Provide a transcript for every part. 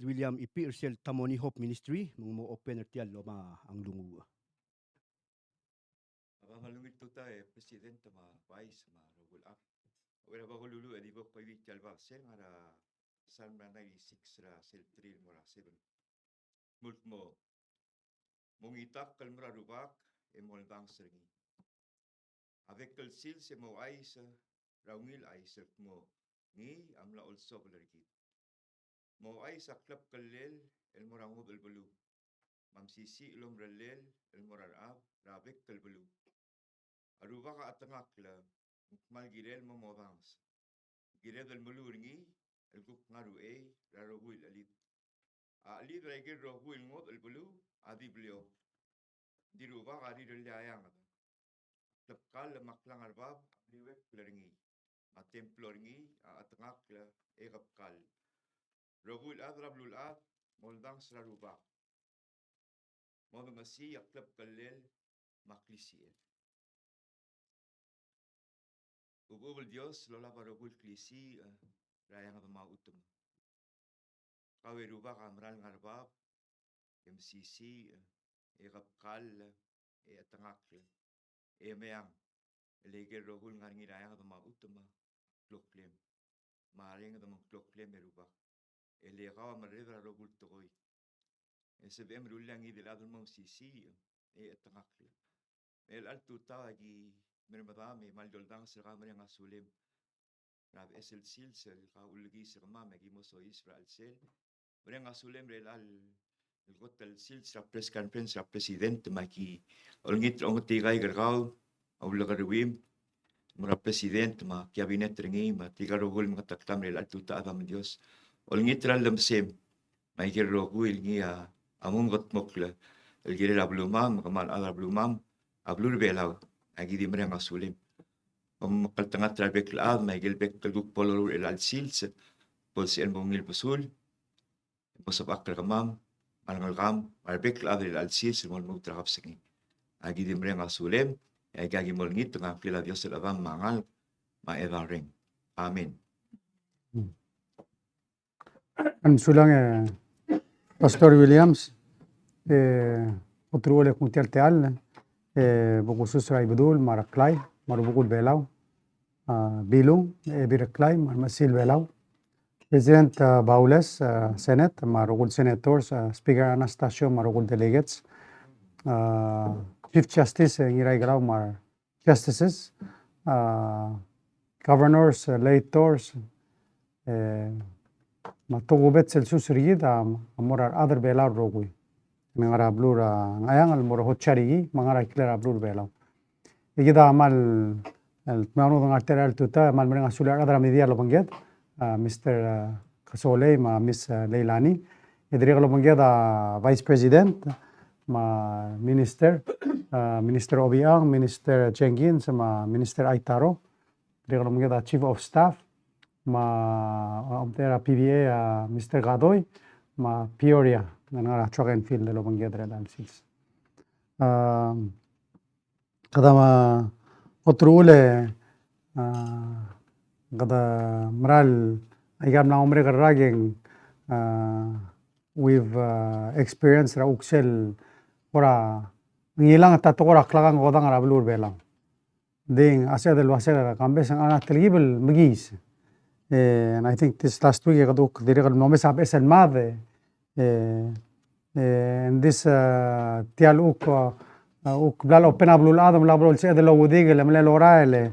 William ipi ursel tamoni hope ministry mo open ertial loma ang lungu. Malungit tuta presidente ma vice ma rogul up. Wala ba ko lulu edi ko koy vital ba sen ara san 96 ra sel 3 mo ra 7. Mult mo mongitak kalmra rubak e mo bang sergi. Avec le sil se mo ais raungil ais mo ni amla also belergi. Mo ais aklap kalel el morango el belu. Mam sisi ilom relel el morar ab rabek el belu. Aruba ka atangak la mal girel mo mobans. Girel del mulurngi el guk ngaru raroguil alit. Alit regil roguil ngot el belu adi blio. Diruba ka di del ayang. Tepkal maklang arbab liwek lerngi. Ma templorngi atangak la egapkal. Roguil ad rablul ad moldang sraruba. Modo masi aklap kalel maklisiel. Ubul Dios lola barogul klisi rayang ma utum. Kawe ruba kamral ngarbab MCC egapkal atangak meang lege rogul ngarngi rayang ma utum kloklem. Maring ma kloklem ruba. Elega marredra rogul toy. SBM rulangi de lado MCC atangak. El alto tagi mermadame maldoldang sergamre ngasulem. Rab esel silsel ka ulgi serma megimo so Israel sel. Mereng ngasulem relal el gotel silsel pres conference president maki olngit ongtigai gergau aulagarwim mura president ma cabinet rengi ma tigarogul ngataktam relal tuta adam Dios. Olngit random sem mai gerogul ngia amum gotmokla el gerel ablumam kamal ablumam ablur belau agi di mereng ngasulem. Kaltangat trabek laad may gilbek kalguk polor el alsils pol si el mongil pasul posap akal kamam alangal kam arbek laad el alsils mol mug trahap sengi agi di mreng asulem agi mol ngit nga pila Dios el avam mangal ma evaring amen. An sulang Pastor Williams otro le kuntial teal bukusus rai bedul maraklay marubukul belau Bilung Biraklay Masil Belau President Baules Senate Marugul Senators Speaker Anastasio Marugul Delegates Chief Justice Ngiray Galaw Mar Justices Governors Lators Matugubet Celsus Rigid Amorar Other Belau Rogui Mangara Blur Ngayang Al Moro Hotcharigi Mangara Clear Blur Belau Igida Amal el mano ng arterial tuta mal mereng asular adra media lo banget Mr. Kasole ma Miss Leilani idri lo banget Vice President ma Minister Minister Obiang Minister Jengin sama Minister Aitaro idri lo banget Chief of Staff ma omtera PBA Mr. Gadoy ma Peoria nga track and field lo banget redal sis kadama Otrule gada mral agam na umre garageng we've experienced ra uksel ora ngilang tatokora klagang godang rablur belang ding asa del wasera kambes ang anak tergibel magis and I think this last week gaduk direct nomes ab esen made and this tial uk blalo penablul adam labrol se de lo udige le mele oraile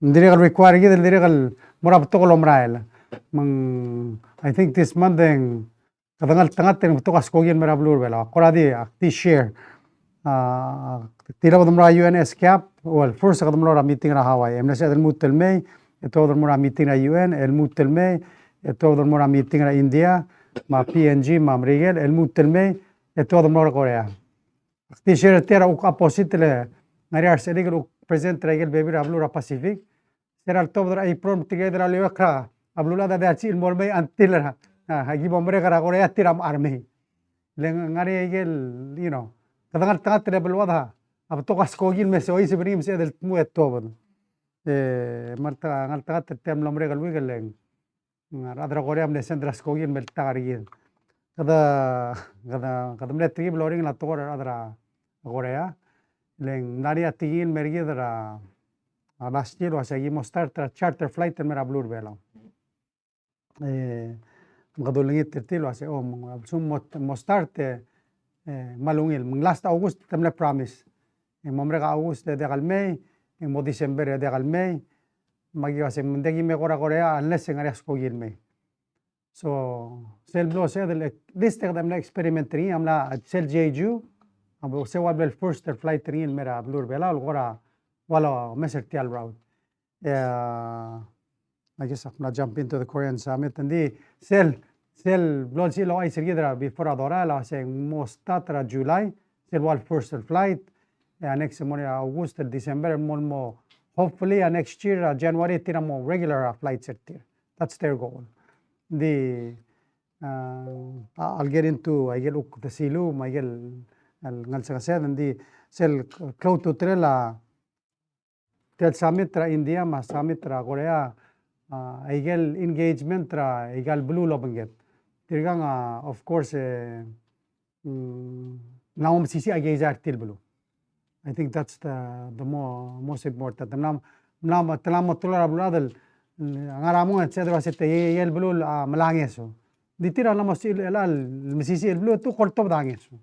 ndiregal require gid ndiregal morab to kolomrail mang I think this month kadangal tangat ten to kaskogin merablur bela koradi ti share tira bodumra UNS cap well first kadumra meeting ra Hawaii emna se del mutel mei eto bodumra meeting ra UN el mutel mei eto bodumra meeting ra India ma PNG ma Mrigel el mutel mei eto bodumra Korea T-shirt tera uk opposite le ngari arseligel uk present regel baby ablura Pacific tera tobdra ay prom together alewakra ablula da dachi molmei antilra hagi bombre kara Korea tiram army le ngari egel you know kadangal tangat level wada ab tokas kogil me soy se brim se del mu etobod marta ngal tangat tem lomre gal wigel adra Korea mne sendras kogin meltagarigin. Kada mne trib loring la tor adra Korea. Leng naria tigin mergidra last year was a start charter flight mera blur bela. Ngadulingit tirtil was sum mostarte malungil last August tamle promise. Momrega August de galmei, mo December de galmei, magi was mendegi me Korea unless ngarias kogin me. So sel blo se del this te damla experimentri amla sel jeju abo se wabel first flight train mera blur bela gora wala mesertial route. I guess I'm gonna jump into the Korean summit and the sel blon si lo ay sirgidra before adora la se mostatra July sel wal first flight next morning August December mo hopefully next year January tiramo regular flights here. That's their goal. I'll get into I get the silum I get ngal sagased and the sel close to trela tel summit tra India ma summit tra Korea igel engagement tra igal blue lobanget tirgang of course naum sisi agezar til blue. I think that's the most important. Nam telam tular bladel ngaramu etcetera sete el blue malangeso. Ditira namos el misisi el blue tu corto dangeso.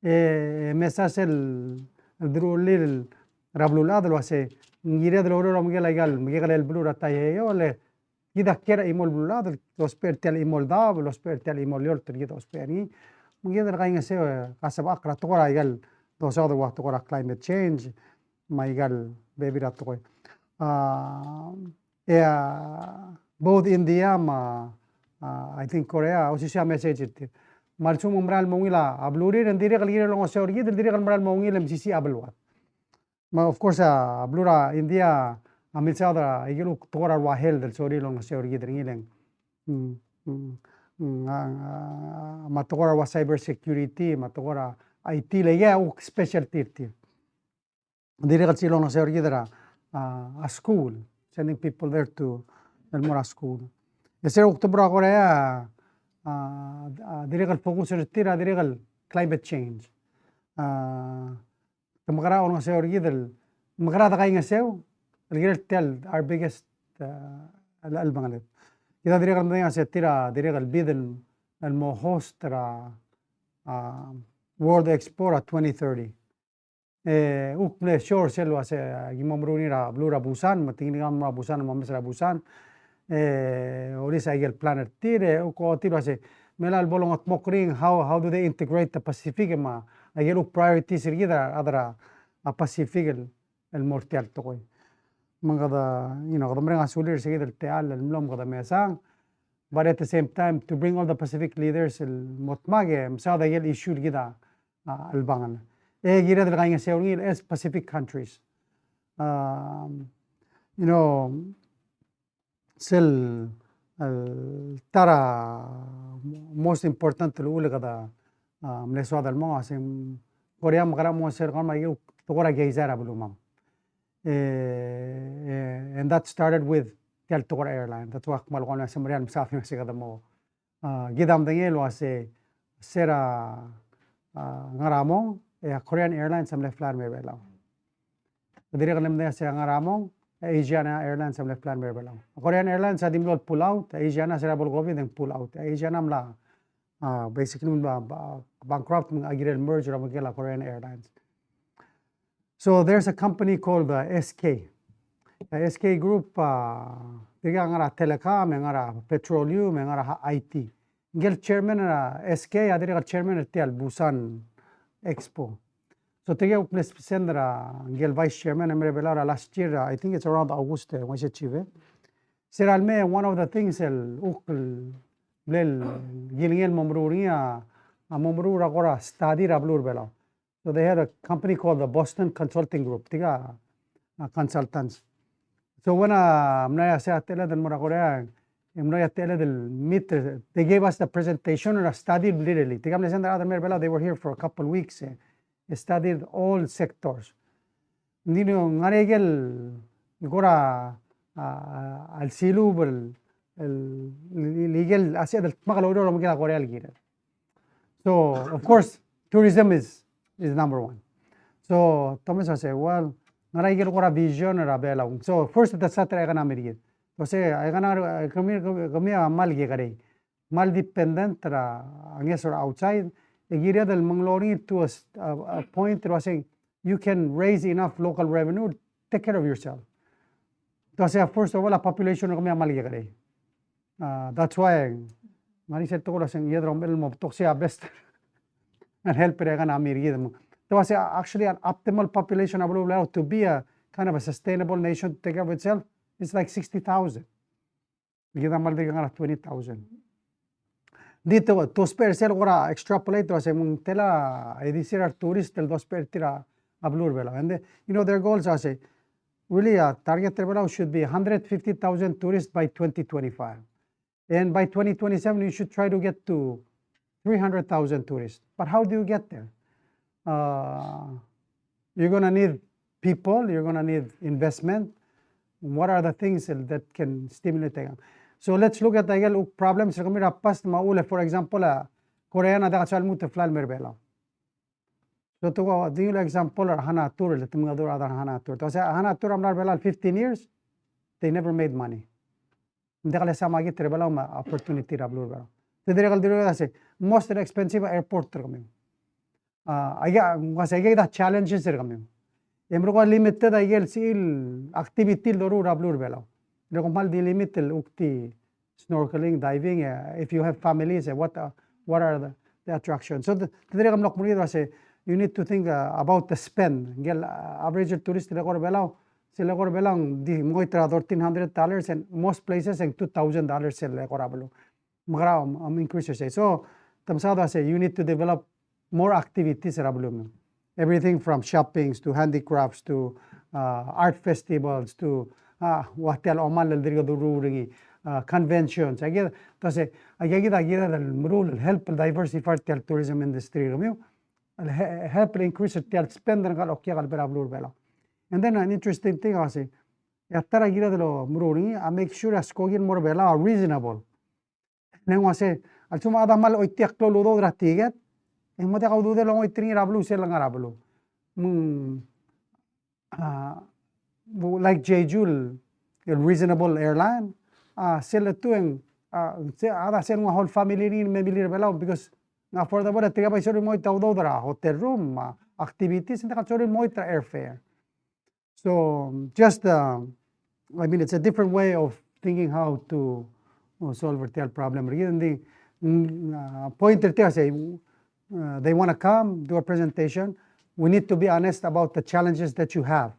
Mesas el drulil rablulado lo hace ngire de oro miguel el blue rataye ole ida kera imol blulado los pertel imol da los pertel imol yol tergito speri miguel de gain se kasab akra tora igal dos other what tora climate change maigal baby ratoy both India I think Korea osisia message it malsum umbral mongila ablurir and dire galgire long se orgi dire umbral mongil msisi abelwa of course blura India amilsada igelu tora wa hel del sori long se orgi dringileng matokora wa cyber security matokora IT lege special tirti dire gal silong se orgi dera a school sending people there to Elmora school. Ese October Korea dirigal focus tira dirigal climate change. Magara on se orgidel magara da kainga seu el tell our biggest albangalet. Ida dirigal mdenga se tira dirigal bidel el mo hostra World Expo 2030. Ukle sure selo ase gimomrunira blura Busan matingingam Busan mamesra Busan orisa igel planet tire uko tiro ase melal bolongot mokring how do they integrate the Pacific ma igel priorities irgida adra a Pacific el mortial toy mangada gadamrenga sulir seguir el teal el mlom gadamesang but at the same time to bring all the Pacific leaders el motmage msada igel issue gida albangan gira del gain se unir es Pacific countries sel tara most important lule kada mleso dal mo asim Korea magara mo ser kama yu tokora geizara bulumam and that started with tel tokora airline that's why mal kona semrian msafir se kada mo gidam dengelo ase sera ngaramo Korean Airlines samle flan me bela dire kalem de se ngaramo Asian Airlines samle flan me bela Korean Airlines adim lot pull out Asian sera bol gobi then pull out Asian amla basically bankrupt agirel merger of Korean Airlines. So there's a company called SK. The SK Group diga ngara telecom ngara petroleum ngara IT gel chairman SK adire chairman tel Busan Expo. So together with Sendra Gel Vice Chairman Belara last year, I think it's around August when she achieved. Seralme, one of the things el ukl blel gilingel momruria momrura gora study rablur bela. So they had a company called the Boston Consulting Group, tiga consultants. So when mnaya se atela del moragorea mnaya atela del meet they gave us the presentation and I studied literally. Tiga mnaya other bela they were here for a couple weeks. Studied all sectors. Nino ngaregel gora al silubel legal asya del makaloro lo mukila Korea algira. So of course tourism is number one. So Thomas say well ngarai gel kora vision ra bela. So first the satra economic gid. So say economic kami amal ge kare. Mal dependent ra anges or outside. Egiria del manglori to a point that was saying you can raise enough local revenue, take care of yourself. So say first of all a population kami amal ge kare. That's why mari set ko lasang yedrom el mo toxia best and help economic. There was actually an optimal population to be a kind of a sustainable nation to take care of itself. It's like 60,000. Kita mal di nga 20,000. Dito to spare sel ora extrapolate to say mung tela edisira tourist tel dos per tira ablur bela. And their goals are say really target level should be 150,000 tourists by 2025. And by 2027 you should try to get to 300,000 tourists. But how do you get there? You're going to need people, you're going to need investment. What are the things that can stimulate them? So let's look at the problems. For example, Korea na da chal mute flal merbela. So to go the example hana tour let mga dur ada hana tour. To say hana tour amlar bela 15 years they never made money. Hindi kala sa magi trebala opportunity rablur bela. Tedire kal dire say most expensive airport kami. Aga challenges kami. Emro limited agel sil activity loru rablur bela. Mal di limited ukti snorkeling, diving. If you have families, what are the attractions? So tedire kam nok muni say you need to think about the spend. Gel average tourist lekor belau sila kor belang di moitra $1,300 and most places and $2,000 sila lekor ablo. Magra increase say. So tamsada say you need to develop more activities rablo. Everything from shoppings to handicrafts to art festivals to hotel omal dirigo dururi conventions. Again, to say agida the help diversify the tourism industry. Help increase the spend and bela. And then an interesting thing I say, yattara gira de lo mururi, I make sure as kogin more bela are reasonable. Then I say, altuma ada mal oitiak lo ludo gratiget. En mo te kau de lo oitring rablu se lang rablu. Like Jeju, a reasonable airline, sila tueng ada sel whole family ni memili bela because na for the tiga pa sori mo itaw do dra hotel room activities hindi ka sori mo itra airfare. So just I mean it's a different way of thinking how to solve the problem. Really the point that say they want to come do a presentation. We need to be honest about the challenges that you have.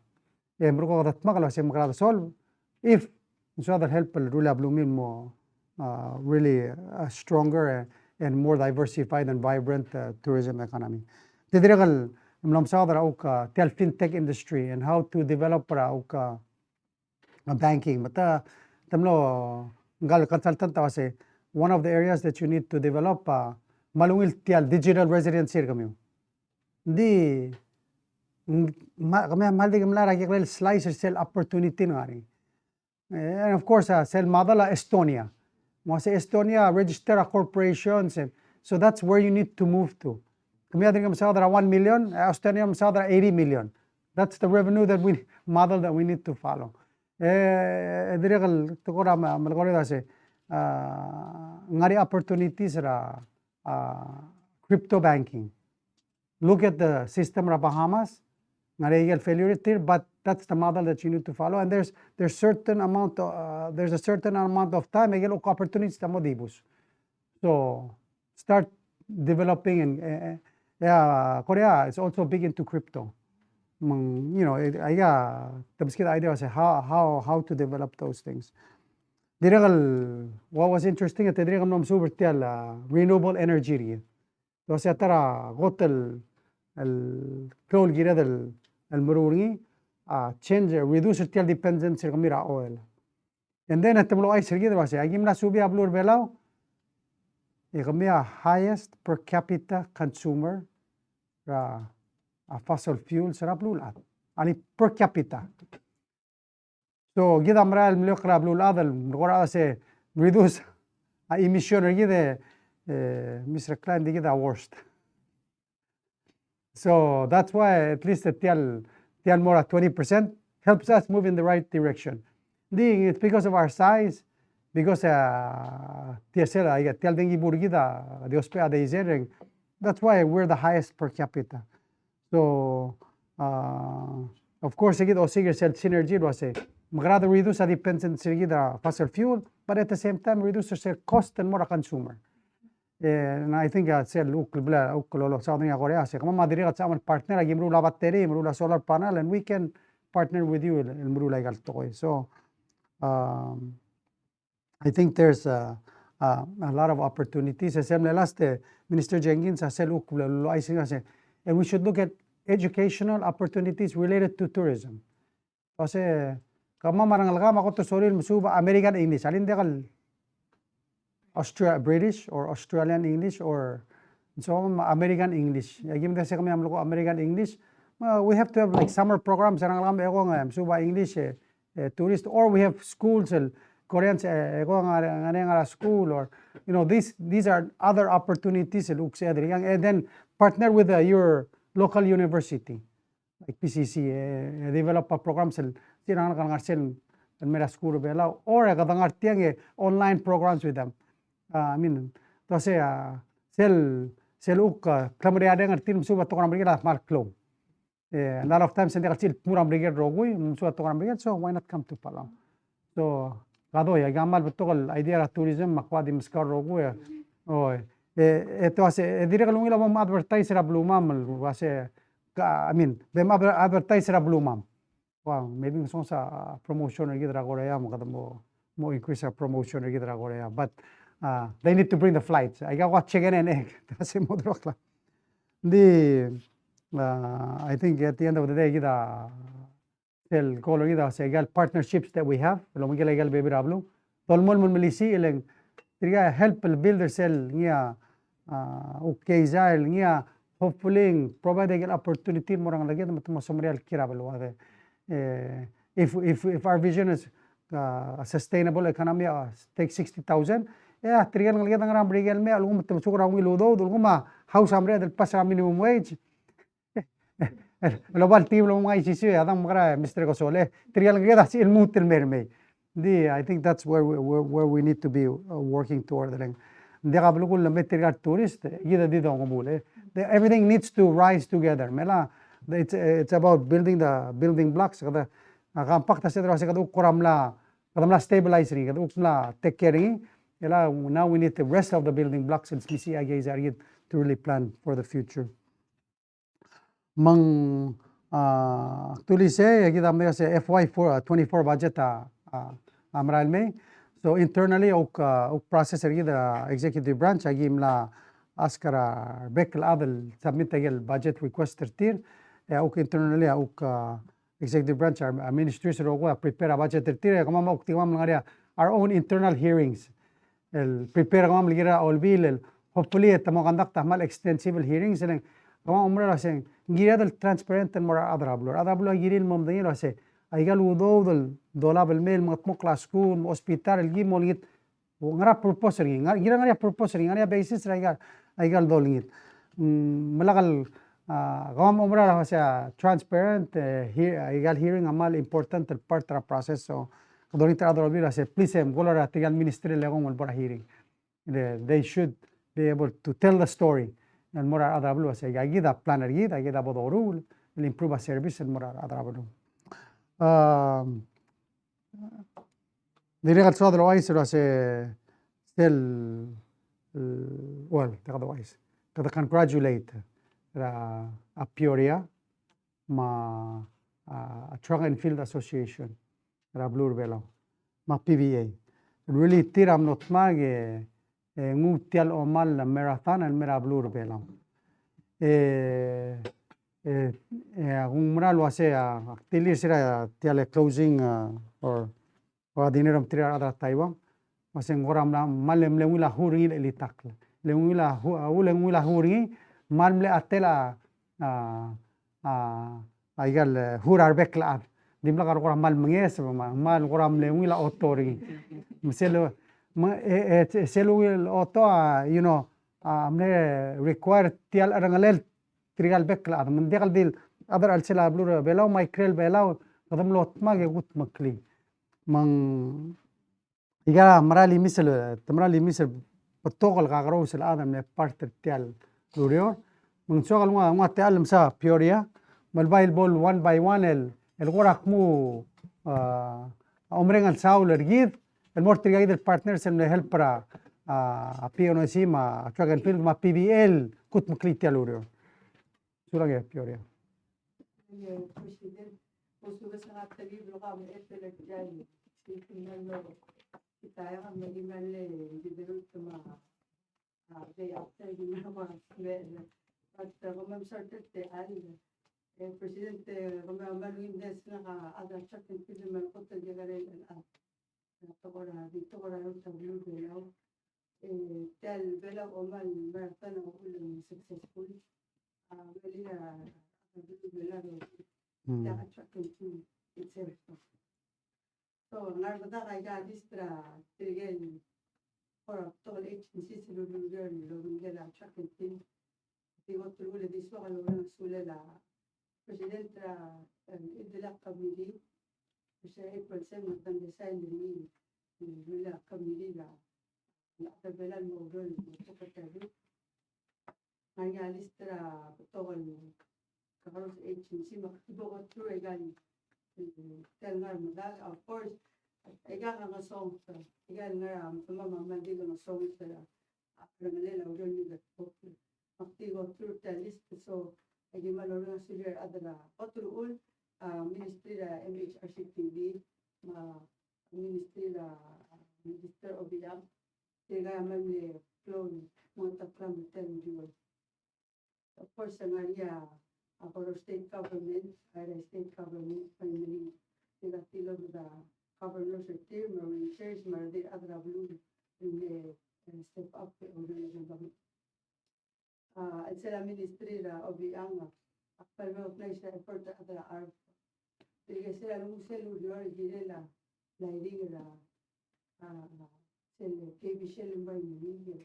Solve if so other help really stronger and more diversified and vibrant tourism economy. Tidiragal tell fintech industry and how to develop banking. But tamlo gal consultant say one of the areas that you need to develop malungil tial digital residency kami. Di kami maldi kamla ragi slice sell opportunity ngari. And of course sell madala Estonia. Mo say Estonia register a corporations and so that's where you need to move to. Kami adin kam sa 1 million, Estonia sa 80 million. That's the revenue that we model that we need to follow. Direkal tukora malgore say ngari opportunities ra crypto banking. Look at the system of Bahamas, failure, but that's the model that you need to follow. And there's a certain amount of time opportunities tamodibus. So start developing and Korea is also big into crypto. The idea was how to develop those things. What was interesting at the renewable energy. So se tara gotel el peol gira del maruri change reduce the dependency kamira oil. And then at the ay sergi was agim na subi ablur belao highest per capita consumer fossil fuels rablulat ani per capita. So gida mra el mlok rablulat el ngora se reduce emission gide Mr. Klein gide worst. So that's why at least the tial more at 20% helps us move in the right direction. It's because of our size, because tial dengi burgida de ospea de izereng. That's why we're the highest per capita. So of course sigid o sigir sel synergy was a magrado reduce a dependency sigida fossil fuel, but at the same time reduce the cost and more consumer. And I think sel ukbla uklolo Southern Korea se kama madiri at sama partner agi mrula battery mrula solar panel, and we can partner with you in mrula igal toy. So I think there's a lot of opportunities. Last Minister Jenkins said, and we should look at educational opportunities related to tourism. Kasi kama marangal ka makoto soril musuba American English. Alin dekal British or Australian English or so American English. Yagim kasi kami amlo American English. We have to have like summer programs. Sarang lang eko nga musuba English tourist, or we have schools Koreans school, or these are other opportunities and then partner with your local university like PCC develop a programs school or online programs with them. I mean a lot of times so why not come to Palau? So kadoy gamal betokol idea tourism makwadi miskar rogu ya eto ase dire kalung ila mom advertise ra blumam wase I mean them advertise ra blumam. Wow, maybe so sa promotion gidra Korea mo kada mo increase our promotion gidra Korea, but they need to bring the flights. I got what chicken and egg. That's modrokla. I think at the end of the day gida el color gida se gal partnerships that we have lo mo gal baby rablo tolmol mon milisi eleng triga help build cell nia okay zail nia hopefully provide an opportunity morang lagi matmo somreal kirablo if our vision is a sustainable economy take 60,000 triga lagi tang brigel me algo matmo sukra wiludo dulguma house amre del pasar minimum wage global team lo mga isisi adang mga Mr. Kosole trial gada si ilmu tilmerme. I think that's where we need to be working toward the kablo ko lambe trial tourist gida dito ngomule. Everything needs to rise together. Mela it's about building the building blocks kada kampakta se dra se kada kuramla stabilize ri kada ukla take care ri. Now we need the rest of the building blocks and CCI to really plan for the future. Mang actually say kita may say FY24 budget amral may so internally ok process the executive branch agim la askara bekel adel submit agel budget request tertir ok internally ok executive branch our ministries ro prepare a budget tertir kama ok tingam ngari our own internal hearings el prepare kama ligira all bill hopefully tamo conduct mal extensive hearings and kama umra saying gira del transparent and more adrablo giril mom dangil wase aigal udo del dolab el mail matmok la school hospital el gimol git ngara proposal gira ngara proposal ngara basis aigal dolingit malagal kama umra wase transparent aigal hearing amal important part of process so donita adrablo wase please golora tigal ministry legong wal bora hearing they should be able to tell the story. And more other blue say gida planner gida gida bodoru will improve a service and more other blue. The regal so otherwise was a still well otherwise to congratulate a Peoria ma a Track and Field Association blue bello ma PVA really tiram not mage ngutial omal la marathon and merablur belam umral wase actilir sira tiale closing or dineram tira ada taiwan maseng goram la malem lewila huringi elitak lewila ulewila huringi malmle atela aigal hurar bekla dimla goram mal menges mal goram lewila otori miselo seluil oto you know amne require tial arangalel trigal bekla man dekal dil adar alsela blur belaw micrel belaw kadam lot mag gut makli mang iga tamrali misal potokal kagaro sel adam ne part tial lurio mang sogal nga tial sa pioria malbail bol one by one el gorak mu omrengal saul ergid el mortriga del partners en help para a pio no sima tragan field ma PBL kut makli tial lurio surage pioria President, usuga sa katali bloka mo etelek dyan. Tingnan mo, kita yung magiman le, didelot sa mga day after yung mga men. At kung sorted te al, President, kung maluindes na ka, ada check and pili man ko ta jagarin at dito ko rin sa blue belaw. Tel belaw o man, marata na ulang successful. Mali na, blue belaw. Dapat check and pili itself. So, narbada kay gadistra, tigel, or tol agency sa lulugan, lulugan na check and pili. Tigot tulula diswa kalunang sulala. President idila committee sa April 7 ng design ni idila committee la nakabelan mo ron mo pagkatabi ang listra tokol karos agency makatibo ko through egan tell nga madag of course ega nga song ega nga mamamandi nga song sa ngalila ron ni gatpo makatibo through the list so ay maloro na sila adala patruul ministry la MHRCTV ministry la Minister Obiang sila man ni flow mga takram ten dual of course ang area ako state government finally sila tilo da governors or team or chairs maradi adra blue in step up organization at sila ministry la Obiang palmo place na effort at la art sige sila nung cellular gila la lighting la sila KB Shell ba ni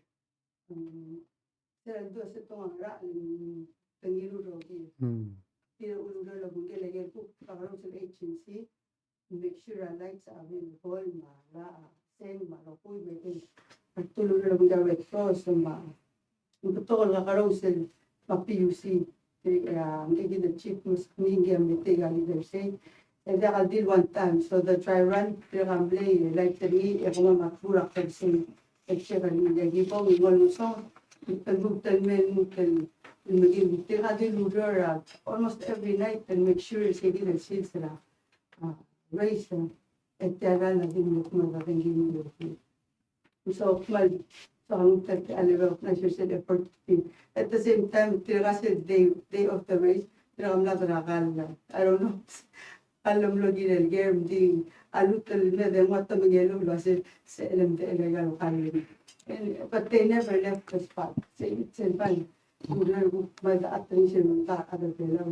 sila do sa tong ra tangilu ro ki tira ulo la bunge la gel ku karo sa agency make sure lights are available ma la sen ma ro ku be tulo la bunge red cross ma totoo nga carousel ma-PUC hindi the chief mas mingi ang mitiga leader say and I did one time so the dry run ramble like the me ako makura kasi ekstra ni gibo ngol so pagbutan men mukal maging tira din lugar almost every night and make sure sige na sila race at tira na din magiging gino so mal so ang level of national effort at the same time tira kasi day of the race tira am nadrakal I don't know alam lo din game ding alutal na de mata magelo lo sa LMD illegal kalin but they never left the spot say it's in fun muna by the attention ta ada pelaw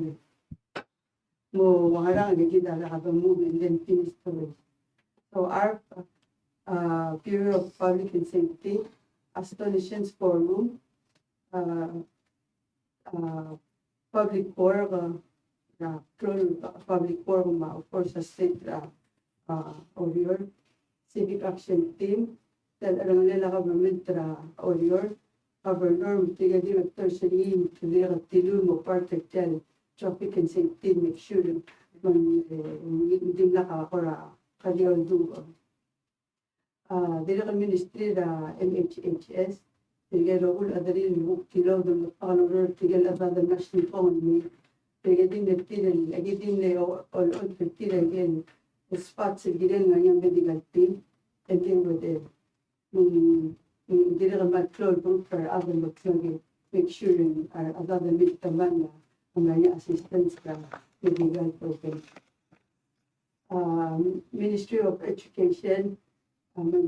mo wangarang gigida la ka move and then finish the race so our Bureau of Public and Safety Astonishance Forum, Public Forum, Public Forum, of course, a state of your Civic Action Team, then alam nila government of your Governor, tiga director sa liin, tiga tilu mo parte tel, traffic and safety, make sure hindi nakakora kanyang dugo. Dila ministry da MHHS tiga role adari book kilo do panor tiga la da national economy tiga din de tiga lagi din le all tiga again spots gidan nga yung medical team and then with it dila ka clone group for other lagi make sure other meet taman na ang assistance ka medical program Ministry of Education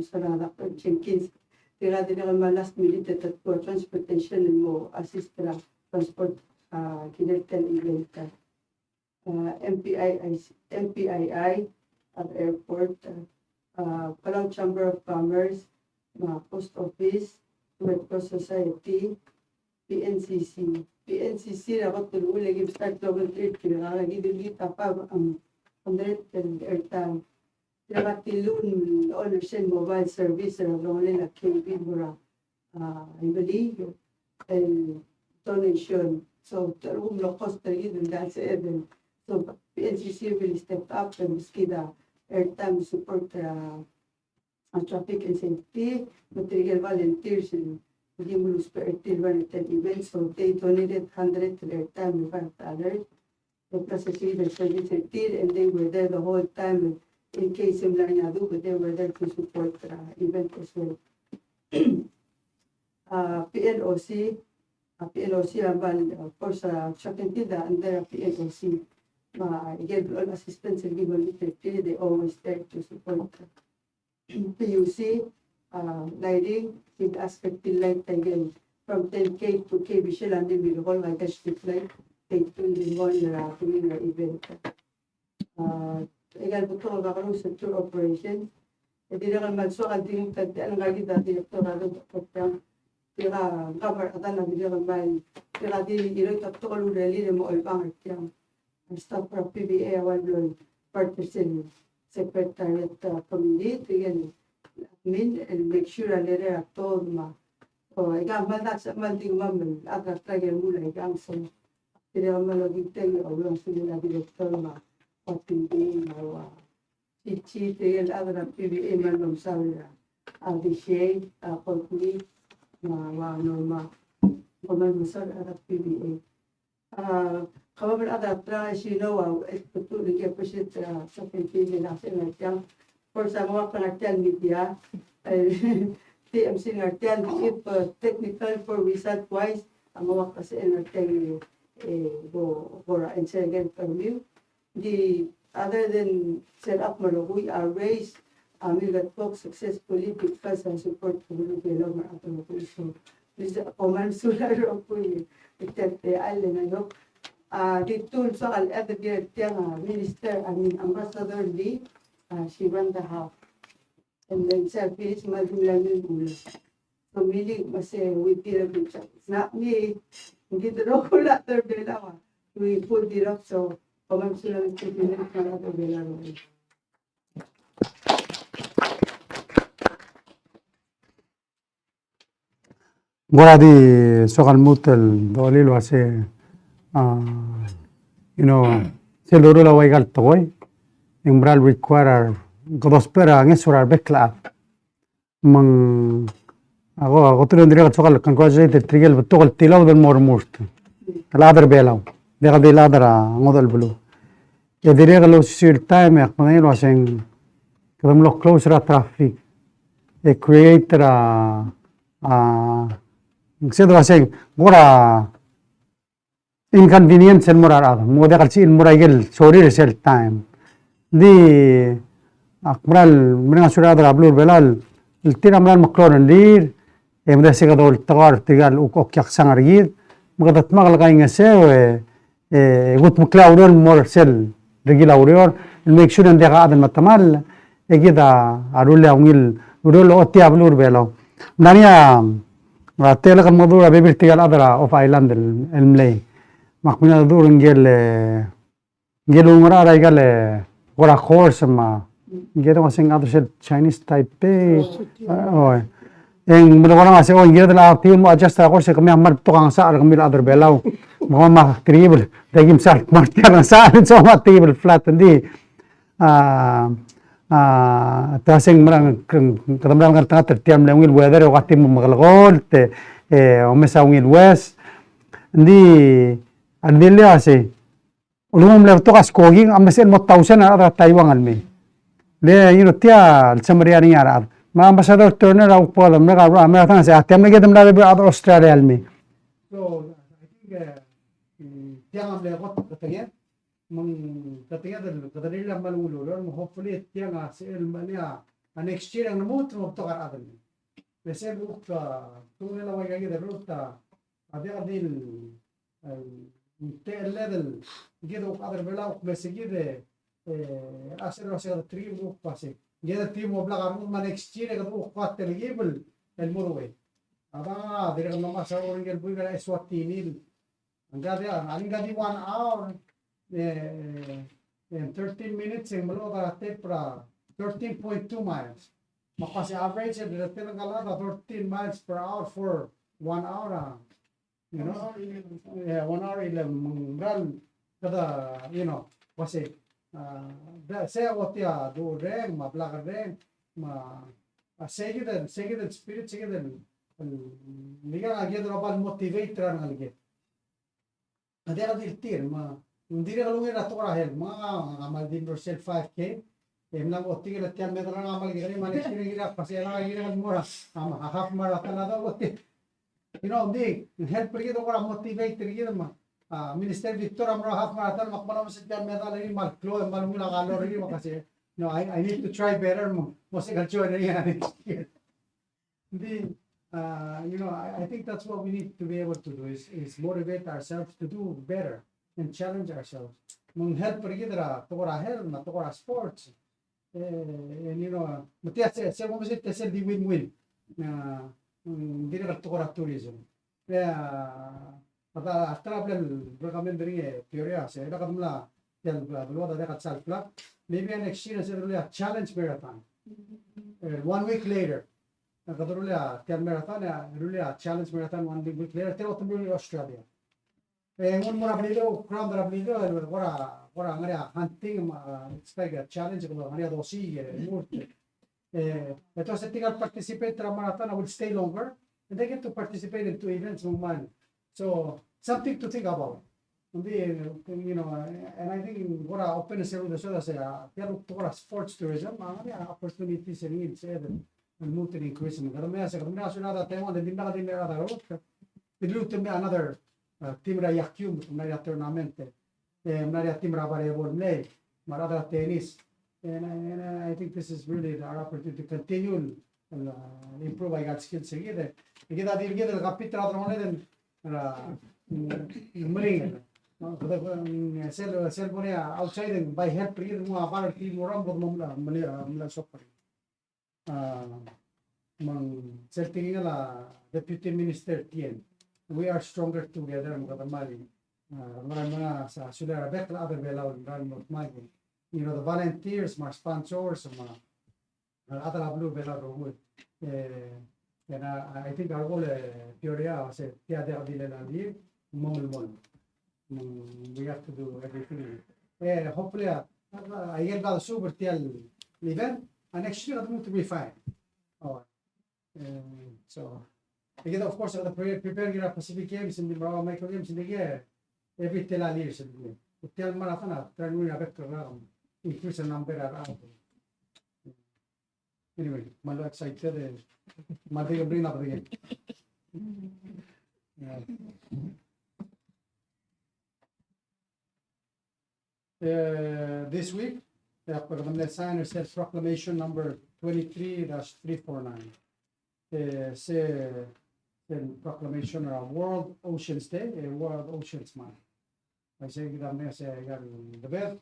Sarada Jenkins, tira din naman last minute at po transportation mo assist transport kinertel event MPII at airport Palau Chamber of Commerce mga post office, Red Cross Society, PNCC. PNCC na ko tuloy lagi start level 3 kaya lagi dilita pa ang 100 airtime. Kaya tilun understand mobile service na lang na KB mura. I believe and donation. So tarum lokos tayo dun dahil sa event. So PNCC will step up and skida airtime support traffic and safety, material volunteers and Gimulus per active events. So they donated 100 to their time with $5. The processing the service and they were there the whole time in case similar na do, but they were there to support the event as well. PLOC, of course, Chakin Tida under PLOC, gave all assistance and give a they always there to support. PUC, lighting, with aspect light again, from 10K to KB Shell and the whole like a street light, take to the one event. Egal betul kalau sector operation, jadi dengan masuk ading tadi ang lagi dati doktorado doktor kira cover atan lagi dia kembali kira di iro doktor lu rally mo albang yang staff for PBA awal belum partition secretariat committee again admin and make sure alere todo ma o egal bandak sa malding mamel agar tragel mula egang so kira malagi tayo awang sila direktor ma PBA mawa Chichi tigil adra PBA malum salra adishay kolkuli ma norma komal musal adra PBA kabar adra tra shino betul dia pesit sampai pilih nasi ngertian for sama pengertian media TMC ngertian if technical for research wise ang mga kasi ngertian bora and second review the other than set up Malawi are raised we got talk successfully because I support Kulu Belong atong so this command sular ko itete island ano dito sa al-edit yang minister ambassador Lee she ran the house and then selfish madulamin ulo so mili mas with the it's not me hindi daw ko later bela we pulled it up so command sular ko pinag para to bela Gora di sokal mutel dolil wase se loro la waigal toy imbral require godospera ngesurar bekla mang ako tulen dire sokal congratulate trigel betokal tilaw del mormust ladar belaw de gadi ladara ngodal bulu e dire galo sir time ak mangai waseng kadam lo close ra traffic e create ra Instead of saying, "Mora inconvenience and mora ada," mo dekal si mora igel sorry result time. Di akmal menga surada rablur belal, iltira amral makloran dir, emda segadol tagar tigal ukok yak sangar gid, magadat magal kainga se gut muklauror mor sel regila urior, make sure ndeka adan matamal, egida arulle awngil urul otti ablur belaw. Nania tela kan modura bebir tigal adra of island el mlay makmina dur ngel umra igal ora course ma ngel wasing other shit Chinese Taipei en mudora ma se o ngel la team adjust la course kami amar to kan sa kami other belaw ma terrible dagim sa martian sa so ma terrible flat ndi tasing marang kadamdam kan tanga tertiam lewil weather wakati magalgol te omesa wil west ndi andile ase ulum le to kas koging amesen mo 1000 ara taiwan alme le tia samria ni ara ma ambassador turner au pola mega amera tanga se atem le gedam la be australia alme so I think tiang le got katanya katanya del kadalila malululor hopefully tiang el mania next year ang mut mo to kar adal bese bukta tunela wa gagi de ruta ade adil te level gido adal bela bese gide asero asero tribu pase Geda team obla karun ma next year ka u kwat eligible el murwe. Aba dire ka mama sa orin gel buiga Eswatini. Anga dia ani gadi 1 hour in 13 minutes en malo ka tepra 13.2 miles. Makasi average de tela galada 13 miles per hour for 1 hour. You know, yeah, 1 hour 11 run kada was it da say what ya do reng ma black reng ma say the spirit say the liga agad robal motivate ran alge adera dirtir ma ndire galungi na tora hel ma amal din yourself 5K emna otti ke latian me dran amal gari mane kire gira pasela gira mora half marathon ada otti di help pergi to kora motivate pergi ma minister Victor amro half marathon makmana masjid medal ini mal klo mal mula galor ini makasih no I need to try better mo se galcho ini di I think that's what we need to be able to do is motivate ourselves to do better and challenge ourselves mong help pergi dra to kora help na to kora sports and mutia se mo masjid se di win-win hindi na to tourism. Kaya after recommend teoria se da kadumla tel dulu ada kat salpla maybe next year se dulu challenge marathon 1 week later kadulu tel marathon dulu challenge marathon 1 week later tel otumbu Australia ngun mura blido crown da blido ora ngari hunting it's like a challenge ko ngari dosi murte entonces they can participate in a marathon, I will stay longer, and they get to participate in 2 events on one. So something to think about. And I think what I open is the show say, sports tourism, opportunities and needs and move to increase. Another team yakyum, tournament, team volleyball, marada tennis. And I think this is really our opportunity to continue improve our skills. Kita dirigir kapitra tramoneden mering. Sel punya outside and by help pergi semua apa team orang buat mula soccer. Sel tinggal lah deputy minister Tien. We are stronger together. Kata Mali. Mana sudah ada other belau dan magi. The volunteers, my sponsors, other blue bella and I think our goal teoria was we have to do everything. Hopefully, I get the super tell event, and next year I'm going to be fine. So again, of course, the preparing Pacific Games and the micro games in the year every tell years. Tell marathon, turn me a better increase the number around. Anyway, I'm excited. I'm bring up again. This week, the sign says proclamation number 23-349. Say proclamation of World Oceans Day, World Oceans Month. I say the best.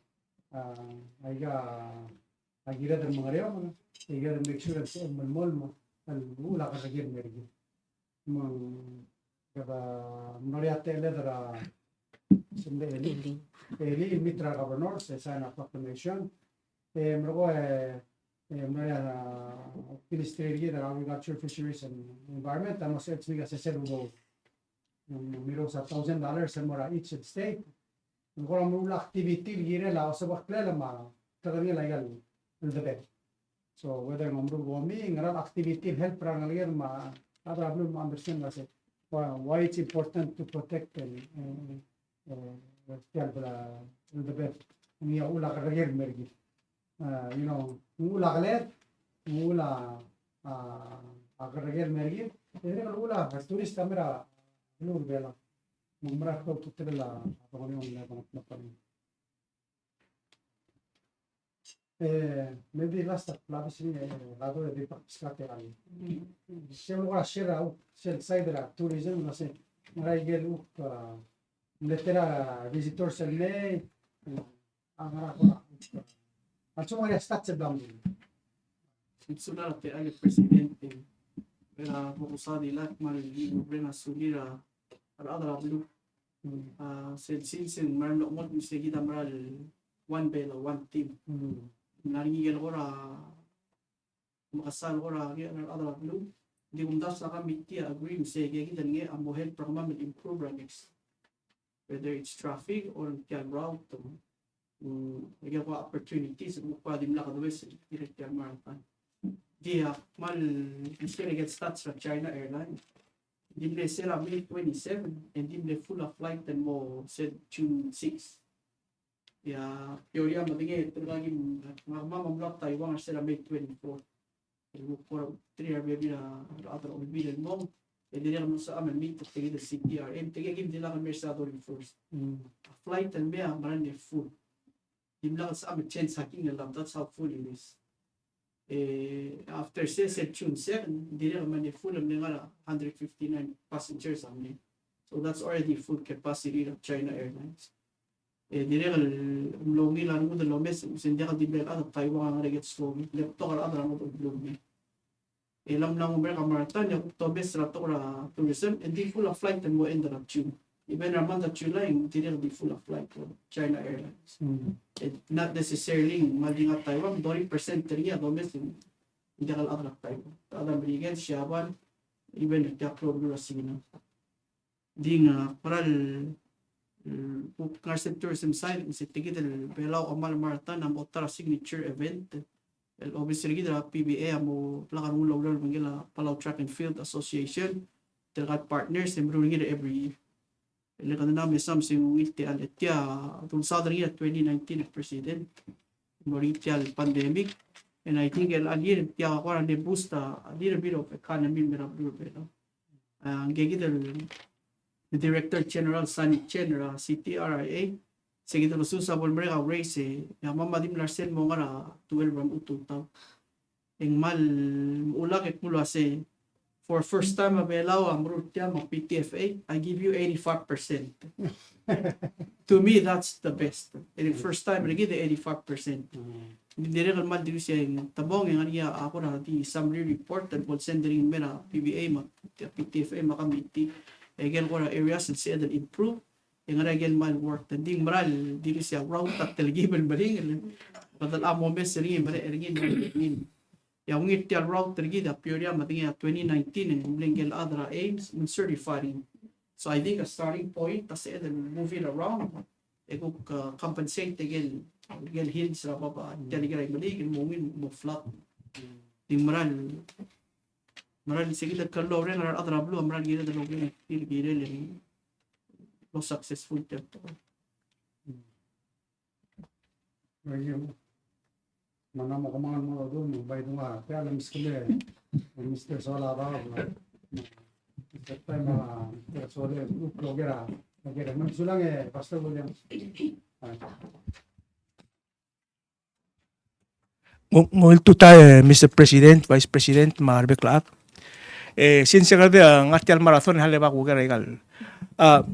I got the Mario, I got to make sure that I'm more and Mula again, maybe. Maria Taylor, Eli Mitra Governor, sign a proclamation. Maria Ministry of Agriculture, Fisheries and Environment, and also it's because I said we go $1,000 and more each state. Ngora mula activity gire la so bakla ma tagani lagal the bed. So whether ngomru gomi ngara activity help rangal ma other problem understand as why it's important to protect and the bed. Ni ula kagir mergi. Ula galet ula agaragel mergi. Ula tourist camera nur bela. Mumra ko tutela maybe last plabisini lado de pascate ali se lo share se side la tourism no se raigel lettera visitors le amara ko alzo mari stats bambu Sulate al presidente era fokusadi lakmal brena sulira al adra blue said since maram lokmot misegita maral one bela one team naringigel ora makasal ora al adra blue di umdas na committee agree misege kita nge amohel programa improve next whether it's traffic or tiyan route nagyan ko opportunities mukha dim la kadwes direct tiyan marathon dia mal misere get stats from China Airlines dimle sera May 27 and dimle full of flight and mo said June 6 ya teoria matinge terlagi mamamlak Taiwan sera May 24 por 3 baby na other olbidan mo e dire mo sa amen meet to the CPRM tege gim dila kan mersador first flight and me amran full dimla sa amen chance hacking alam that's how full it is after said June 7, dire man full ang nga 159 passengers amni. So that's already full capacity of China Airlines. Dire kal longi lan mo de lomes sindi ka dibe ka Taiwan nga get slow. Lepto ka adra mo longi. Lam lang mo ka marathon ya October ra to ra tourism and di full of flight and mo end up June. Even naman that July dire di full of flight for China Airlines. Not necessarily malingat Taiwan 20% teriya domestic hindi kal adra Taiwan adra berigen siyaban even nagka-upload na sina di nga paral Carson tourism site si tigital belaw amal marathon am otra signature event el obviously gida PBA amo plakan ulo ulo mangila Palau Track and Field Association tergat partners and running it every year ele kana namin something wilti aletya tul sadri 2019 president moritial pandemic and I think el alir ya kwara de boost a little bit of economy mera blue belo ang the director general Sunny General CTRIA sige to susa bol mera race ya mama dim larsen mo ngara 12 ram ututaw eng mal ulak et mulo ase for first time abelaw amrutya mo PTFA I give you 85%. To me that's the best. And the first time I give the 85%. Dire kal mal diri siya tabong nga niya ako na di summary report that will send rin mera PBA ma PTFA makamiti. Again ko na areas and say that improve. Yang again mal work tanding maral diri siya route at telegible baling. Padal amo mes rin rin yang ngitial route tergida pure matinga 2019 and blinkel adra aims in certifying. So I think a starting point tas then moving around eko compensate again hills ra baba telegram maligin mungin mo flat ding maral sige ta kallo ren adra blue maral gida da login gida le no successful tip mana mo kamangan mo doon bay dunga kaya alam iskule Mr. Sola ba Mr. Mr. Sola blogera man sulang pastor William Multo tayo, Mr. President, Vice President, Marbek Laak. Since ang atial marathon, halibak ko garagal.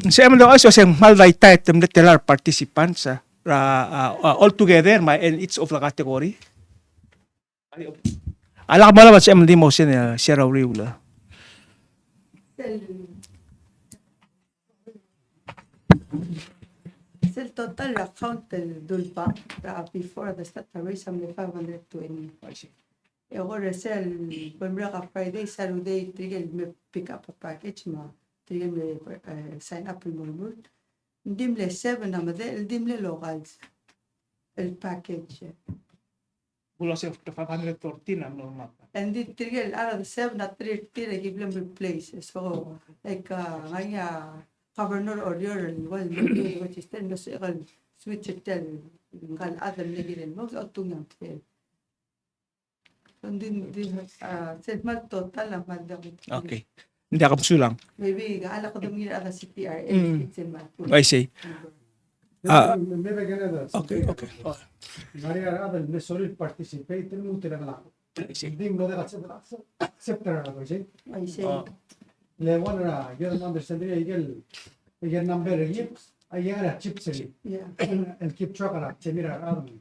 Sa amin daw ay siyang malday tayo temletelar participants all together, and each of the category. Ala ka malabat sa MD mo siya raw riula. Sel total account dulpa before the start raise am 520. E ora sel pembra ka Friday Saturday trigger me pick up a package ma trigger me sign up in Mulmul. Dimle 7 amade dimle locals el package. Mula sa 514 ang normal. And the trigger out of the 7 at 3 give them replace. So like ngaya governor order well which is then the switch it tell ngal adam negiren mo sa tungang tel. Then said mal total ang madam. Okay. Hindi ako sulang. Maybe ala ko dumi ada CPRA it's in my. I see. Okay. Maria other the solid participate in utera ding no de acceptor na kasi I say le wana yo no understand el number yips ayer chip seri yeah. el keep track ara chemira adam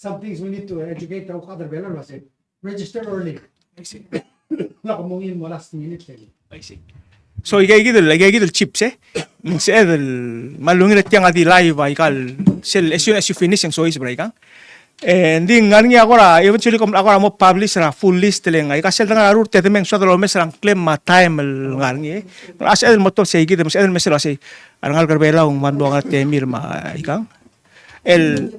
some things we need to educate the other belar kasi register early. I see. Nakamungin mo last minute. I see. So igay gidel chips Mingse malungin at yang ati live ay kal sel as you finish yung sois break kang. And din nga niya ako ra eventually kung ako ra mo publish ra full list lang ay kasi nga rur tete meng suatu lo mes rang claim ma time nga niya. As el motor say gid mas el mes ra say arangal karbela ung mando nga temir ma ikang. El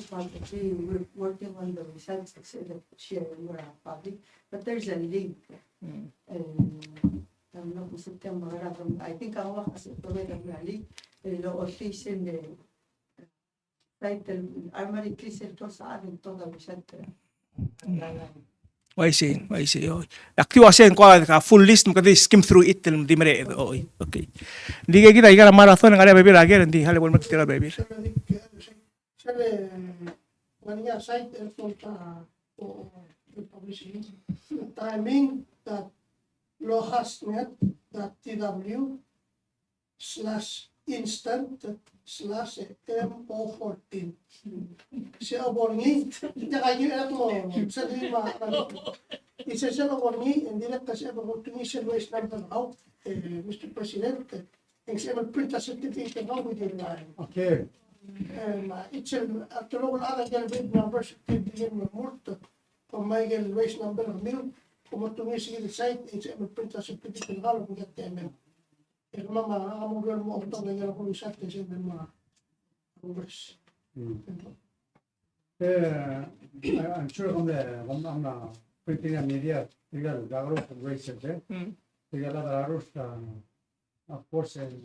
We're working on the results that share more public, but there's a link. And no September, I think ang wakas ito rin ang link. Lo official title, Armory Clisel to sa amin to the result. I see. Oh. Active asen ko ka full list mo kadi skim through it til di mere. Oh, okay. Di kay kita ikala marathon ng ala baby lagi hindi hale wal magtira baby. When site publishing timing that lohasnet.tw/instant/mo14 siya oborngi kayo at mo sa di ma isa siya oborngi hindi na kasi opportunity waste number out Mr. President ang siya mag-print a certificate now within Okay. it's a tulungan ala dyan with numbers bigyan mo murto kung may waste number ng milk kung matungin sige the site it's a print a certificate ng halo kung TMM kaya mama kamugol mo ito na yan kung isa kasi ng mga numbers I'm sure on the printing media legal gagaro research legal gagaro of course in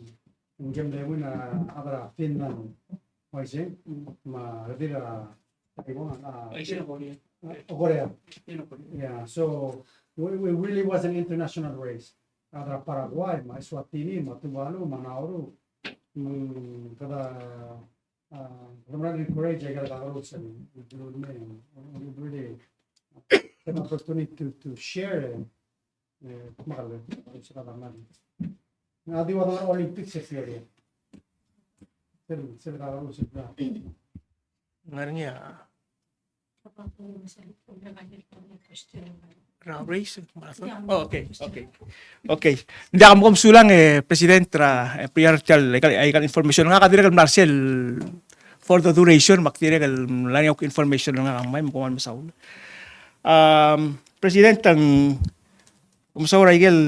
game level na abra Finland Oise, retira Taiwan, Korea. Yeah, so we really was an international race. Ada Paraguay, Eswatini, Tuvalu, Manauru, kada Romanian Korea, jaga Laos, and we really an opportunity to share. Mahal, it's not a man. Now the other Olympics area. Sir Carlos na. Ngarnya race marathon. Oh, okay. Hindi ako kumsulang President priorital ay information nga kadira kal Marcel for the duration makdira kal lani ok information nga may mo masaw. President ang kumsaw ra igel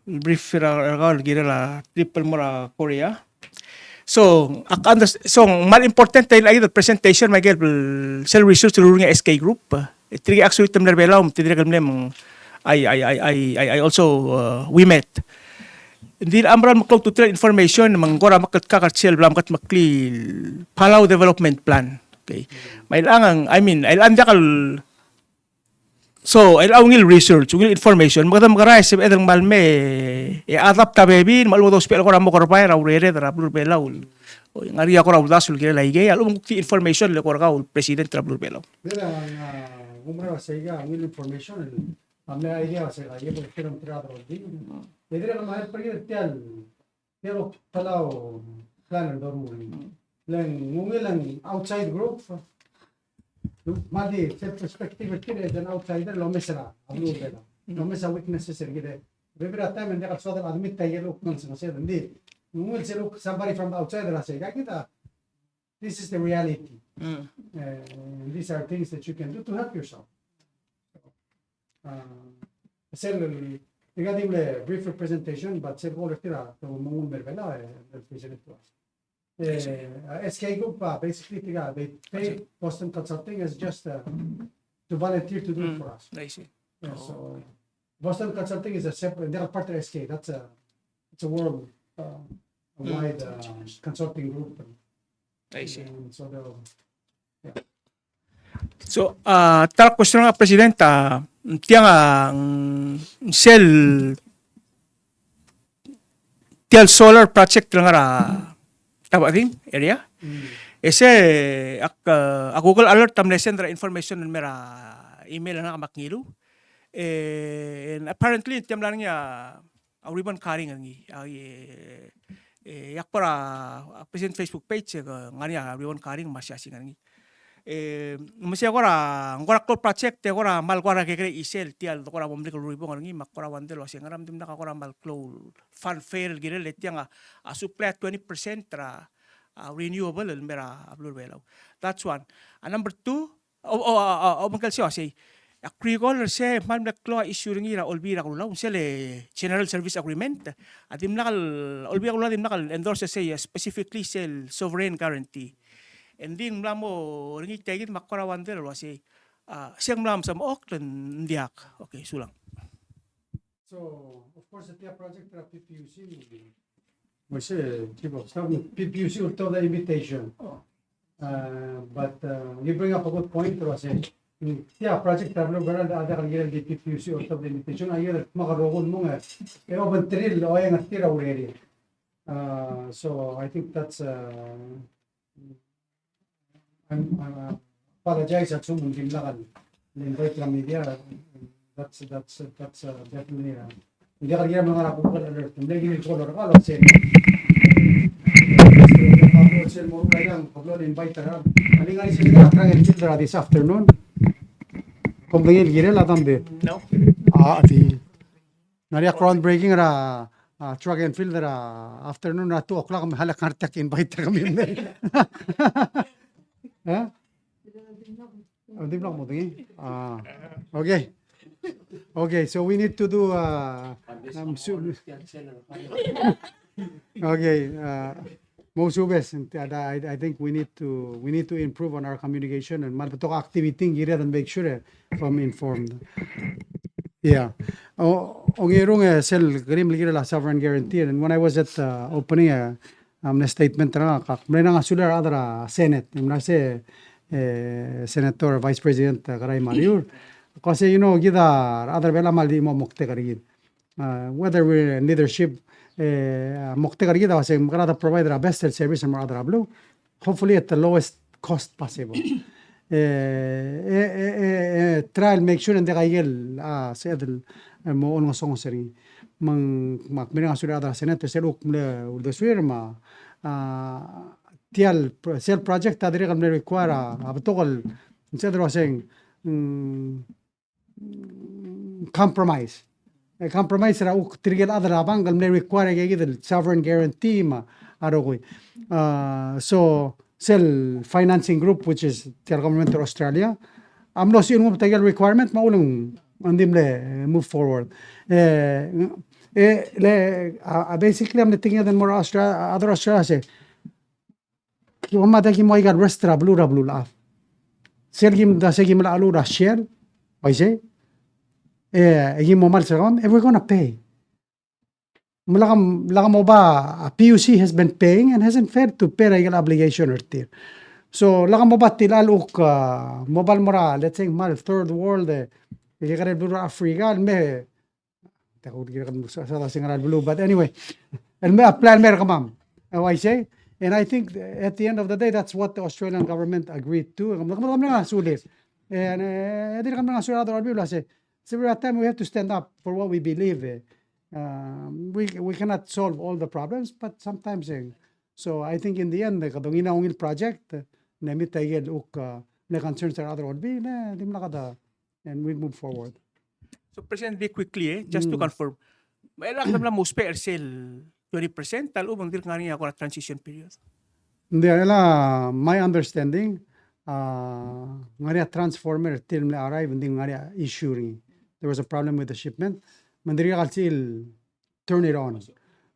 brief ra gira la triple mora Korea. So mal important tayo lagi the presentation may sel research through nga SK group. Three actually temler belawm tidira kalem I also we met. Hindi amran maklaw to trail information manggora makat sel blam kat makli Palau development plan. Okay. May lang I mean anda kal so ngil research ngil information magdam garay sa edang malme adapt ta baby malu dos pel ko ramo korpay raw rere trablo belaw o ngari ako raw dasul kila laigay alum ti information le ko raw president trablo belaw Dera umra seiga ngil information amne idea se ay po film teatro di edera na may pergi tial pero Palau plan doru lang ngil outside group Madi, self perspective kire dan outsider lo mesra ablu bela lo mesa weaknesses ergide bebra time and so that admit tayelo kun se se ndi ngul se look somebody from the outside la se kita this is the reality these are things that you can do to help yourself sel regarding the brief representation but se vol tira to mungul berbela el president SK Group basically they pay Boston Consulting as just to volunteer to do it for us. I see. Yeah, so Boston Consulting is a separate. They're part of SK. It's a world wide consulting group. I see. And so So tal question nga presidenta tiang sel tial solar project lang ra tama din area ese ako Google alert tam lesen ra information mera email na makngilu and apparently tiam lang niya ribbon cutting ngi yak para present Facebook page ngani ribbon cutting masyasing ngi Masih agora clo project agora mal agora que isel tial agora bomble ko ruibo ngi makora wandel wasi ngaram dim naka agora mal clo fun fair gire letiang a supply 20% tra renewable el mera ablur belaw. That's one. And number two, mangkal siya say agricol se mal na clo issue ngi ra olbi ra kulo sele general service agreement adim nakal olbi kulo dim nakal endorse say specifically sel sovereign guarantee. Ending mlamo ringi tegit makora wandel wasi siyang mlam sa Auckland diak. Okay, sulang. So, of course, the project of PPUC will be. We say, PPUC will tell the invitation. But you bring up a good point, Rossi. Yeah, project of Lugara, the other year, the PPUC will tell the invitation. I hear that Makarogon Munga, they open drill, oil and tira already. So, I think that's. I apologize at someone in Lagan. Invite the media. That's definitely. Hindi ka kaya mga nakapukal alert. Hindi gini color ka lang sir. Pablo sir mo kaya Pablo invite ka. Ani nga sila atrang children this afternoon. Kung dingil gire la tambe. No. Di. Nariya groundbreaking ra track and field ra afternoon na 2 o'clock mahalak kartak invite kami. Ha? Di block mo dingi. Okay. Okay, so we need to do okay, Mosubes, I think we need to improve on our communication and malpatok activity gira and make sure I'm informed. Yeah. Ongirong sel grim ligira la sovereign guarantee, and when I was at opening a statement na nga sular adra Senate, say Senator Vice President Karay Mariur. Kasi gida other bela mal di mo mukte karigid. Whether we're in leadership mukte karigid kasi maganda provide the best service and other blue, hopefully at the lowest cost possible. Try and make sure hindi kayel sa edel mo ono song seri mang minang sura other senate seluk mle urdo swirma tial self project tadiri kan require abtokol instead of saying compromise. A compromise ra trigger other abang may require the sovereign guarantee ma arokoi. So cell financing group which is the government of Australia. I'm not seeing what the requirement maulang andim le move forward. Basically I'm thinking that more other Australia say Wamata ki mo igar restra blue la. Sergim da segim la alu da share. I say and we're going to pay. PUC has been paying and hasn't failed to pay regular obligation or tier. So tilal mobile mora, let's say mal third world Africa me but anyway and me apply mer kamam. I say and I think at the end of the day that's what the Australian government agreed to. And several times we have to stand up for what we believe. We cannot solve all the problems, but sometimes. So I think in the end, the kadongina project, namit tayel the concerns are other be and we move forward. So President, be quickly just to confirm. May lang naman mo spare sale 20% talo bang dir ngani ako transition period. My understanding ngaria transformer till arrive hindi ngaria issuing. There was a problem with the shipment. Mandiri kalsil turn it on.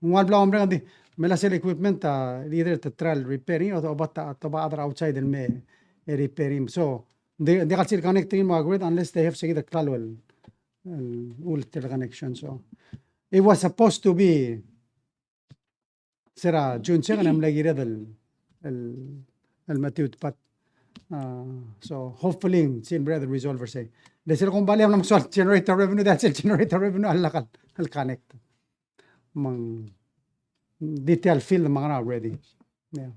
Ngwal bla ombre kandi mela sel equipment either the trial repairing or to other outside and me repairing. So they kalsil connecting mo grid unless they have say the clalwell ultra connection. So it was supposed to be sera June 2nd am lagi el matut but so hopefully sin brother resolver say desir kung bali am sol generator revenue that's it generator revenue al connect mang detail field mga ready yeah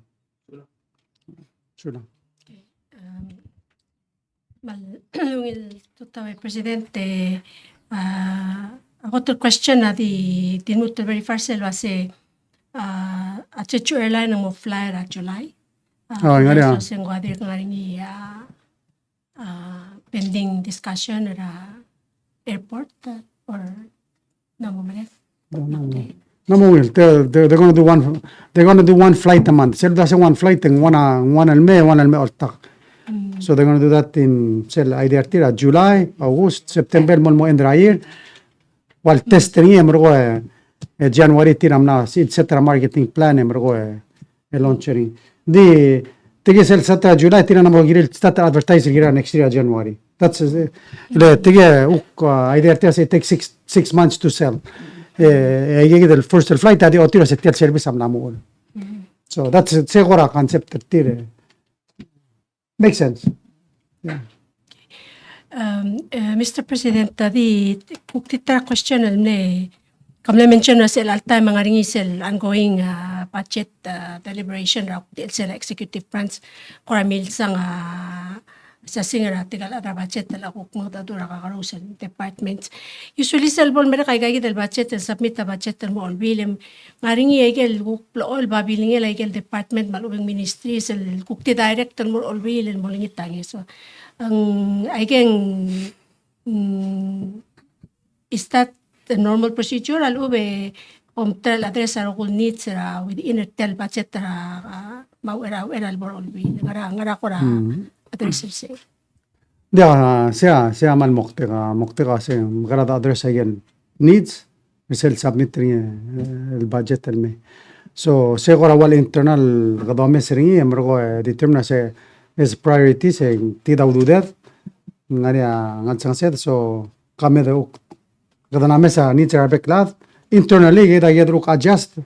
sure Malungil tutaw presidente ako to question na di tinutol very far sel wase at Chuchu airline mo fly ra July nga rin, so sing wadir nga rin pending discussion at airport or namo man. Okay. No, will. They're gonna do one. They're gonna do one flight a month. Sel does one flight and one al me ortak. So they're gonna do that in sel idea tira July, August, September mo endra year. While testing emro January tira na etc. marketing plan emro launching. Di tigi sel sata July tira na mo giril start advertising gira next year January. That's the tigi idea tira say take 6 months to sell. The first flight adi otira setel service am namu. So that's segura concept tire. Makes sense. Yeah. Mr. President, tadi kuktita question ne kamle mention na sel alta mga ringi sel ongoing budget deliberation ra sel executive branch kora mil sang sa singra tigal ada budget la kuk mo da dura ka karusel departments usually sel bol mera kay gay del budget submit the budget mo all bilem ngaringi egel kuk all babiling egel department malubeng ministry sel kukti director mo all bilen mo lingit tangi so ang is that the normal procedure alube tel address ar kul needs within tel budget mawera bor all bil ngara kora address say. Yeah, siya man mokte se magara address again needs misel submit el budget el me. So segura wal internal gadome seringi emro determine se is priority se tida ududet ngaria ngatsang set so kame de gadana mesa needs are backlad internally geda yedruk adjust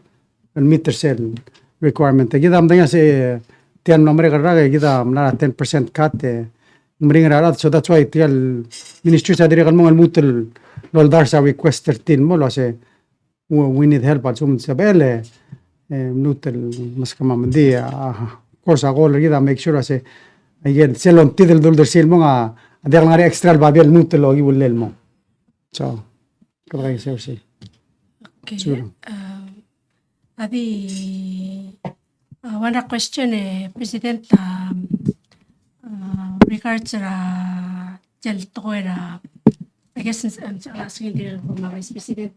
el meter cell requirement geda amdanya se tian nombre garra geda amna 10% cut mring rarat so that's why tial ministry sa dire kalmong almutel lol dar sa request 13 mo lo se we need help at sum sabele nutel mas kama mandi course ako geda make sure se again selon tidel dul der sil mo nga adel ngari extra babel nutel lo giwlel mo so kaya say Okay. Adi one question President regards gel toera I guess asking the Vice President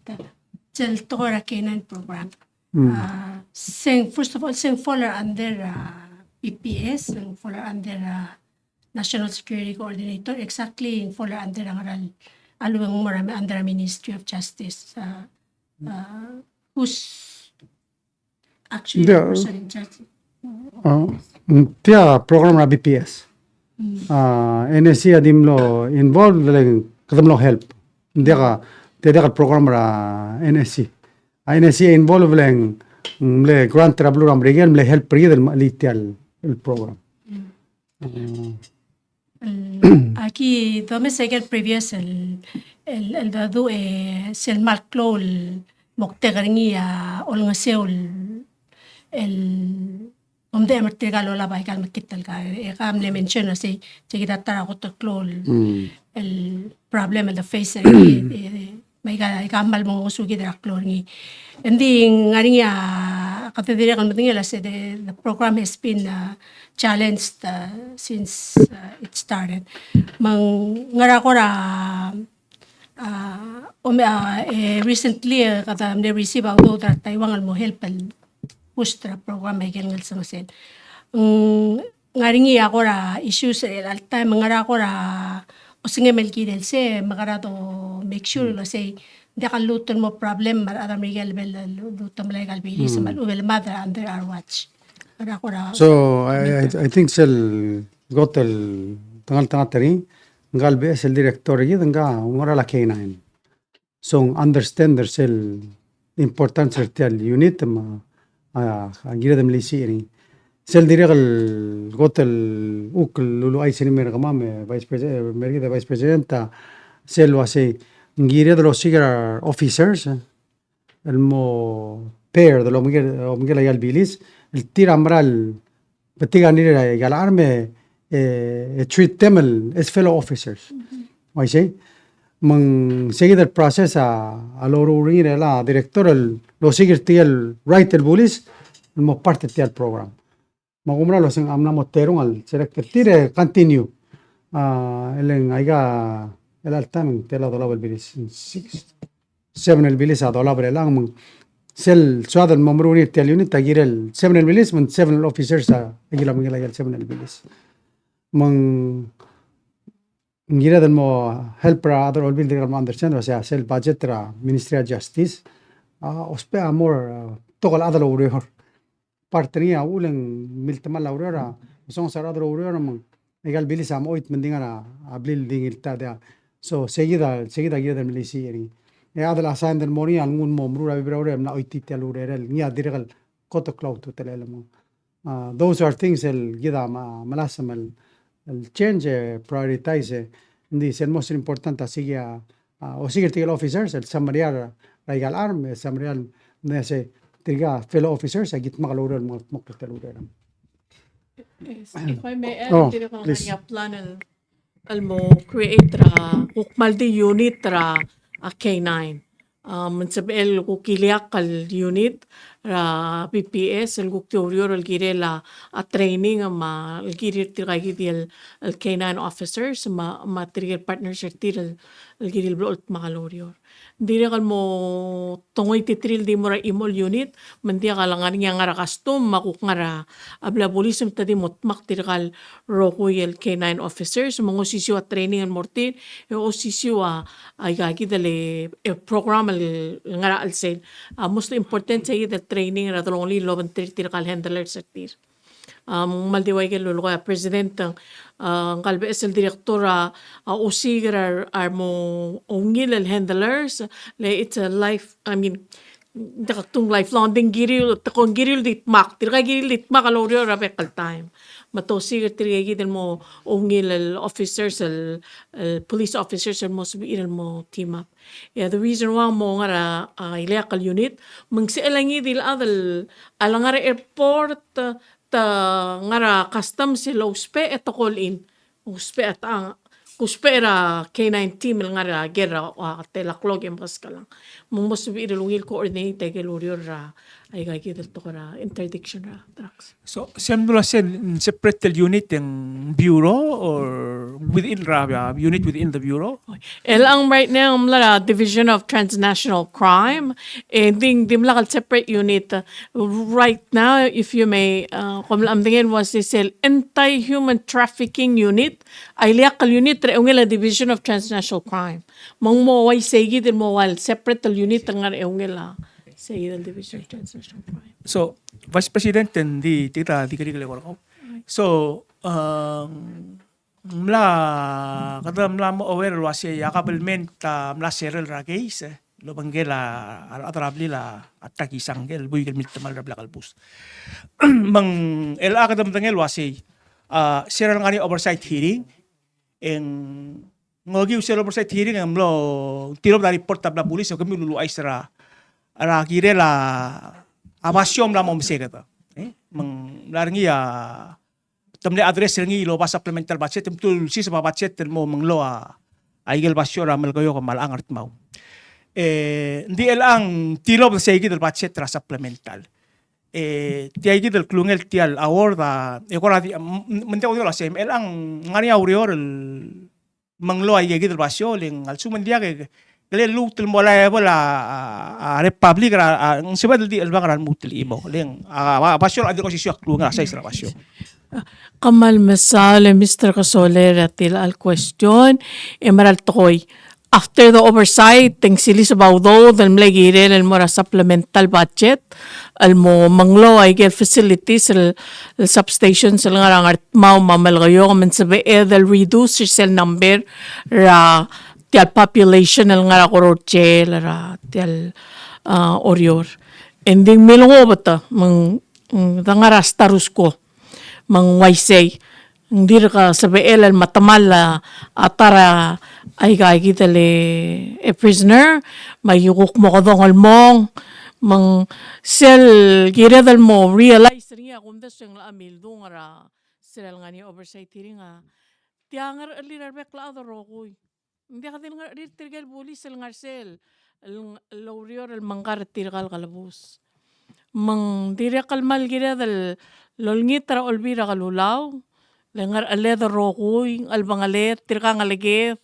gel toera K9 program. First of all, fall under PPS and fall under National Security Coordinator. Exactly fall under ang aluang marami under Ministry of Justice. Who's actually the person in charge? Tia program na BPS. NSC adimlo involved like kadamlo help. Dia ka program ra NSC. NSC involved lang le grant trablo ram regel le help regel litial el program. Aquí dome seguir previous el dado sel malclo mokte garingia ol ngaseol el om de emertegalo la baikal makital ka kam le mention si chigita tara ko klol el problem the face may kamal mo sugi dra klor ni endi ngaringia katedira kan matinga la se the program has been challenged since it started mang ngara ko ra recently kada they receive auto that Taiwan mo help el pustra program ay ngal sa sen ngaringi ako ra issues al time ngara ko ra osinge melki del se magara to make sure lo say de kan luton mo problem mar adam Miguel bel luton legal bili sa mal ubel mother under our watch ngara ko ra So I think sel gotel tangal tangatari ngal be sel director yi nga ngora la K9. So understand their sel importance tel unit ma gira dem lisi ni sel direcal gotel uk lulu ay sinimir kamame vice president merida vice presidenta sel wase gira de los senior officers el mo pair de lo Miguel ayal bilis el tiramral petiga ni el arme treat them as fellow officers. I say mang seguir el process a lo ring la director lo seguir tiel right el police mo parte tiel program magumra lo sing amna moterong al selected tire continue eleng aiga el altan tela dola bel bilis 7 el bilis a dola bel lang mong sel suada el mamruni tel unit tagir el 7 el bilis mong 7 el officers agila mangila el 7 el bilis mong ngira del mo help ra other all building understand o sea sel budget ra ministry of justice ospe amor togol other urehor partria ulen miltama laurera son sarado urera mong egal bilis am oit mendingara ablil dingil tada so seguida guía del milisi eri adala asan del moni algun momrura vibraure na oiti telurera nia diregal koto cloud to telelemo those are things el gida malasam el change prioritize this el most important asigia o sigue el officers el samariar raigal arm samarial nese tiga fellow officers agit magalurel mo telurera. If I may add, Oh, diri ko please. nga plan mo create ra hukmaldi unit ra a K9. Mansabel kukiliak kal unit ra PPS el kuktioryor el gire la a training ma el gire tiragi el K9 officers ma trigger partnership tir el gire el blot makaloryor. Dire kal mo tongoy titril di mo ra imol unit mandia kalangan nga nga ra custom makuk nga ra abla bolism tadi motmak tirkal rokoy el K9 officers mga sisyo at training ang mortin o sisyo ay gagi dali program nga ra alsen most important sa the training ra only loban tirkal handlers at tir maldiway ke lolo kaya president ang kalbe es el directora usigra mo ongil el handlers le it's a life I mean tung lifelong ding giril takon giril ditmak tirka giril ditmak alorio rabe kal time matosiga tirga del mo ongil el officers el police officers el mo sabi mo team up yeah the reason why mo ngara ilakal unit mangselangi dil adal alangara airport ta ngara custom sila uspe etokol in uspe at ang kuspera K9 team ngara gera telaklog yung kaskalang mong mo sabi ilungil coordinate ke lurior ra ay gagi del to ra interdiction ra trucks. So, siyempre separate unit yung bureau or within unit within the bureau? Elang right now mla Division of Transnational Crime and ding dimlakal separate unit right now if you may kumlam dingin was this anti-human trafficking unit ay liakal unit re ungela Division of Transnational Crime mong mo way segi din mo wal separate unit nga re ungela segi del Division of Transnational Crime. So, Vice President di kiri ko. So, mla kada mla mo aware lo si yakabelment mla serel ra case lo banggela atrabli la ataki sanggel buigel mit tamal rabla kalbus. Mang ela kada mtangel wasi serel ngani oversight hearing en ngogi usel oversight hearing ang lo tiro da report tabla pulis o kami lulu aisra ara kire la abasyom la mom segata mang laringi tamne address ringi lo ba supplemental budget tul si sa budget mo manglo aigel basyo ra mal kayo malang art mau ndi elang tilo sa igi del budget ra supplemental ti igi del klungel tial awarda ekora di mente ko la sem elang ngani aurior manglo igi del basyo ling al sumandia ke kaya lutul mo la bola republic ra ang sibad di albangaran mutil imo leng basyo adi ko si siya klunga sa isra basyo. Kamal masale Mr. Casolera til al question emerald toy after the oversight ting silis about del mlegire el mora supplemental budget al mo manglo ay gel facilities el substations el ngarang art mau mamalgayo man sabi del reduce sel number ra tial population el ngara kororche ra tial orior ending milongo bata mang ngara starus ko mang waisay hindi ka sabi el matamal atara ay gagi dali prisoner may yukuk mo kadong almong mang sel gira dal mo realize ringa kung das yung amil do nga sel nga ni oversight nga tiangar alirar bekla adoro ko hindi ka din nga tirgal bulis el ngarsel el laurior el mangkar tirgal kalabus mang dire kalmal gira dal lolngitra olbira kalulaw lengar aleda rokuy albangalet tirka ngaleget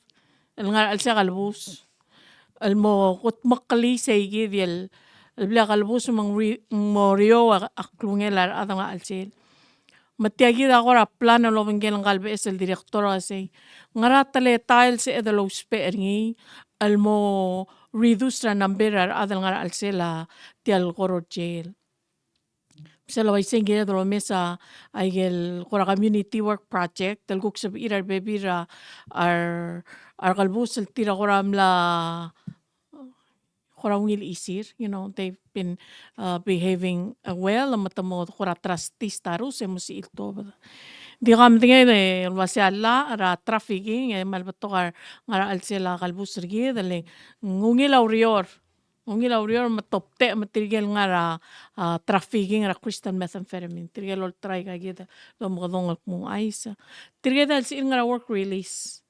ngar alsa kalbus almo kutmak kali seigi dial albla kalbus mang morio aklungelar adanga alsel matiagi da agora plano lo bengel ngal es el director ase ngaratale tiles e de los perni almo reduce la number adal ngar alsela tial goro jail se lo isen gire do mesa ay el gora community work project el guk sab irar bebira ar kalbus el tira gora amla Khorangil isir, they've been behaving well, matamo khora trustis tarus emusi ilto. Di kam tingay de wasiala ra trafficking malbato ngara alsela kalbus rigi dali ngungil aurior matopte matirgel ngara trafficking ra crystal methamphetamine tirgel ol try ka gida lo mga kung aisa tirgel dal si ngara work release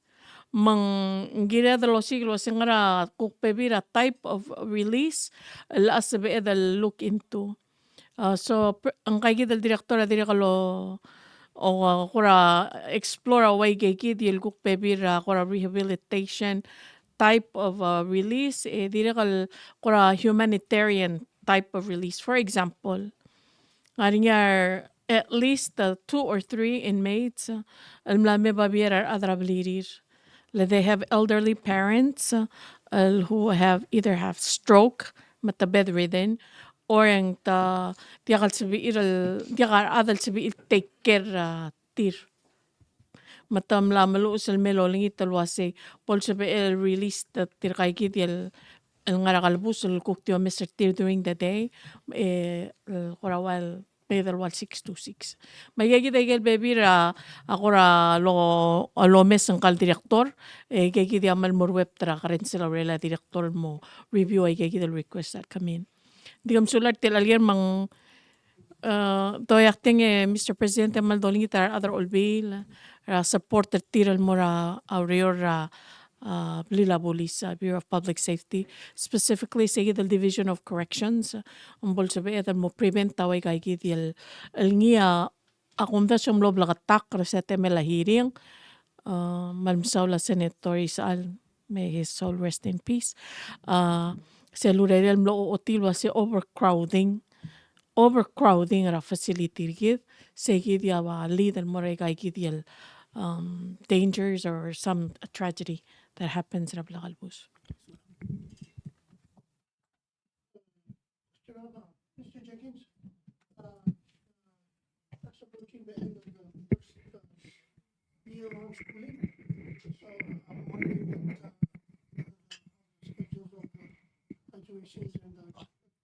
mang gira de los siglos ngara kukpebira type of release la sabe edal look into so ang kay del directora dire kalo o kura explore away gay el kukpebira kura rehabilitation type of release dire kal kura humanitarian type of release for example ngaringar at least 2 or 3 inmates almlame babiera adrablirir they have elderly parents who have either have stroke, mata bedridden, or ang tiakal sabi tiakal adal sabi take care tir. Matam la malu usal melo lingi talwase pol sabi release tir kay kit el ngarakalbus el kuktio Mr. Tir during the day korawal pedal wal 626. Mayagi dagel baby ra akora lo mes ang kal director gagi di amal mo web tra karen sila rela director mo review ay gagi del request that come in. Digam sulat til alger mang doyak Mr. President amal doling itar other olbil support tiral mo ra aurior Lila Bolisa, Bureau of Public Safety, specifically sa the Division of Corrections, ang bolsabe etan mo prevent taway kay el ngia akumda siyang lob lakatak resete mela hearing, malmsaw la Senator Isal, may his soul rest in peace. Sa lurel mlo otilwa si overcrowding ra facility gid, sa gid ya lead and more kay el dangers or some tragedy that happens in Ablakalbus. Mr. Jenkins, that's approaching the end of the first year-long schooling. So I'm wondering that schedules of graduations and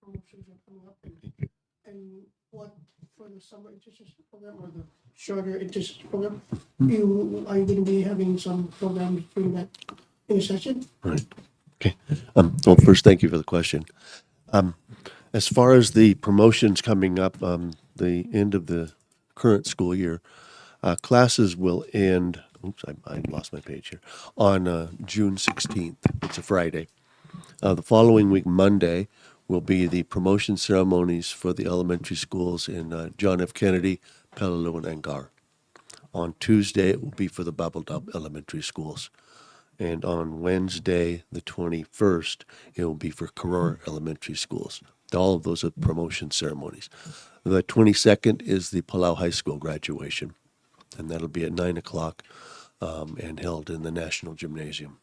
promotions are coming up and what for the summer internship program or the shorter internship program, are you going to be having some programs during that in a session? Right. Okay. Well, first, thank you for the question. As far as the promotions coming up, the end of the current school year, classes will end. Oops, I lost my page here. On June 16th. It's a Friday. The following week, Monday, will be the promotion ceremonies for the elementary schools in John F. Kennedy, Peleliu, and Angar. On Tuesday, it will be for the Babaldup elementary schools. And on Wednesday, the 21st, it will be for Karor Elementary Schools. All of those are promotion ceremonies. The 22nd is the Palau High School graduation, and that'll be at 9 o'clock and held in the National Gymnasium.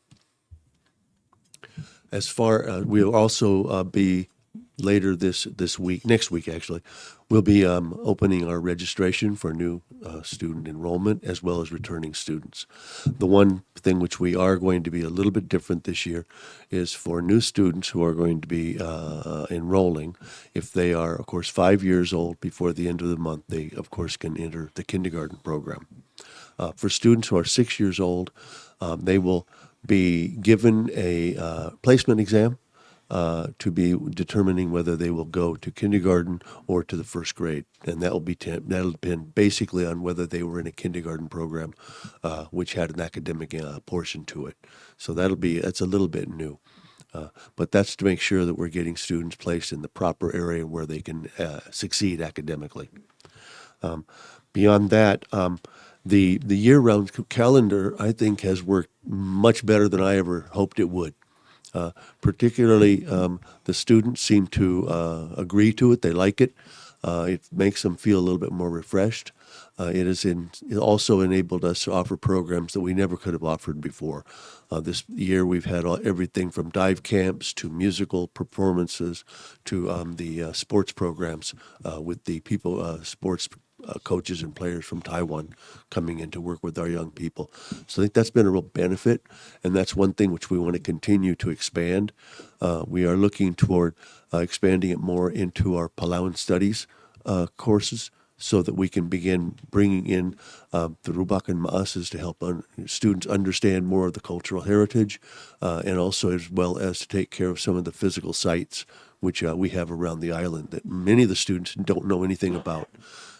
As far, we'll also be later this week, next week actually, we'll be opening our registration for new student enrollment as well as returning students. The one thing which we are going to be a little bit different this year is for new students who are going to be enrolling. If they are, of course, 5 years old before the end of the month, they, of course, can enter the kindergarten program. For students who are 6 years old, they will be given a placement exam to be determining whether they will go to kindergarten or to the first grade, and that'll depend basically on whether they were in a kindergarten program, which had an academic portion to it. So that's a little bit new. But that's to make sure that we're getting students placed in the proper area where they can succeed academically. Beyond that, the year-round calendar, I think, has worked much better than I ever hoped it would. Particularly, the students seem to agree to it. They like it. It makes them feel a little bit more refreshed. It also enabled us to offer programs that we never could have offered before. This year we've had everything from dive camps to musical performances to the sports programs with the sports coaches and players from Taiwan coming in to work with our young people. So I think that's been a real benefit, and that's one thing which we want to continue to expand. We are looking toward expanding it more into our Palauan studies courses so that we can begin bringing in the Rubak and Maasas to help students understand more of the cultural heritage and also as well as to take care of some of the physical sites which we have around the island that many of the students don't know anything about.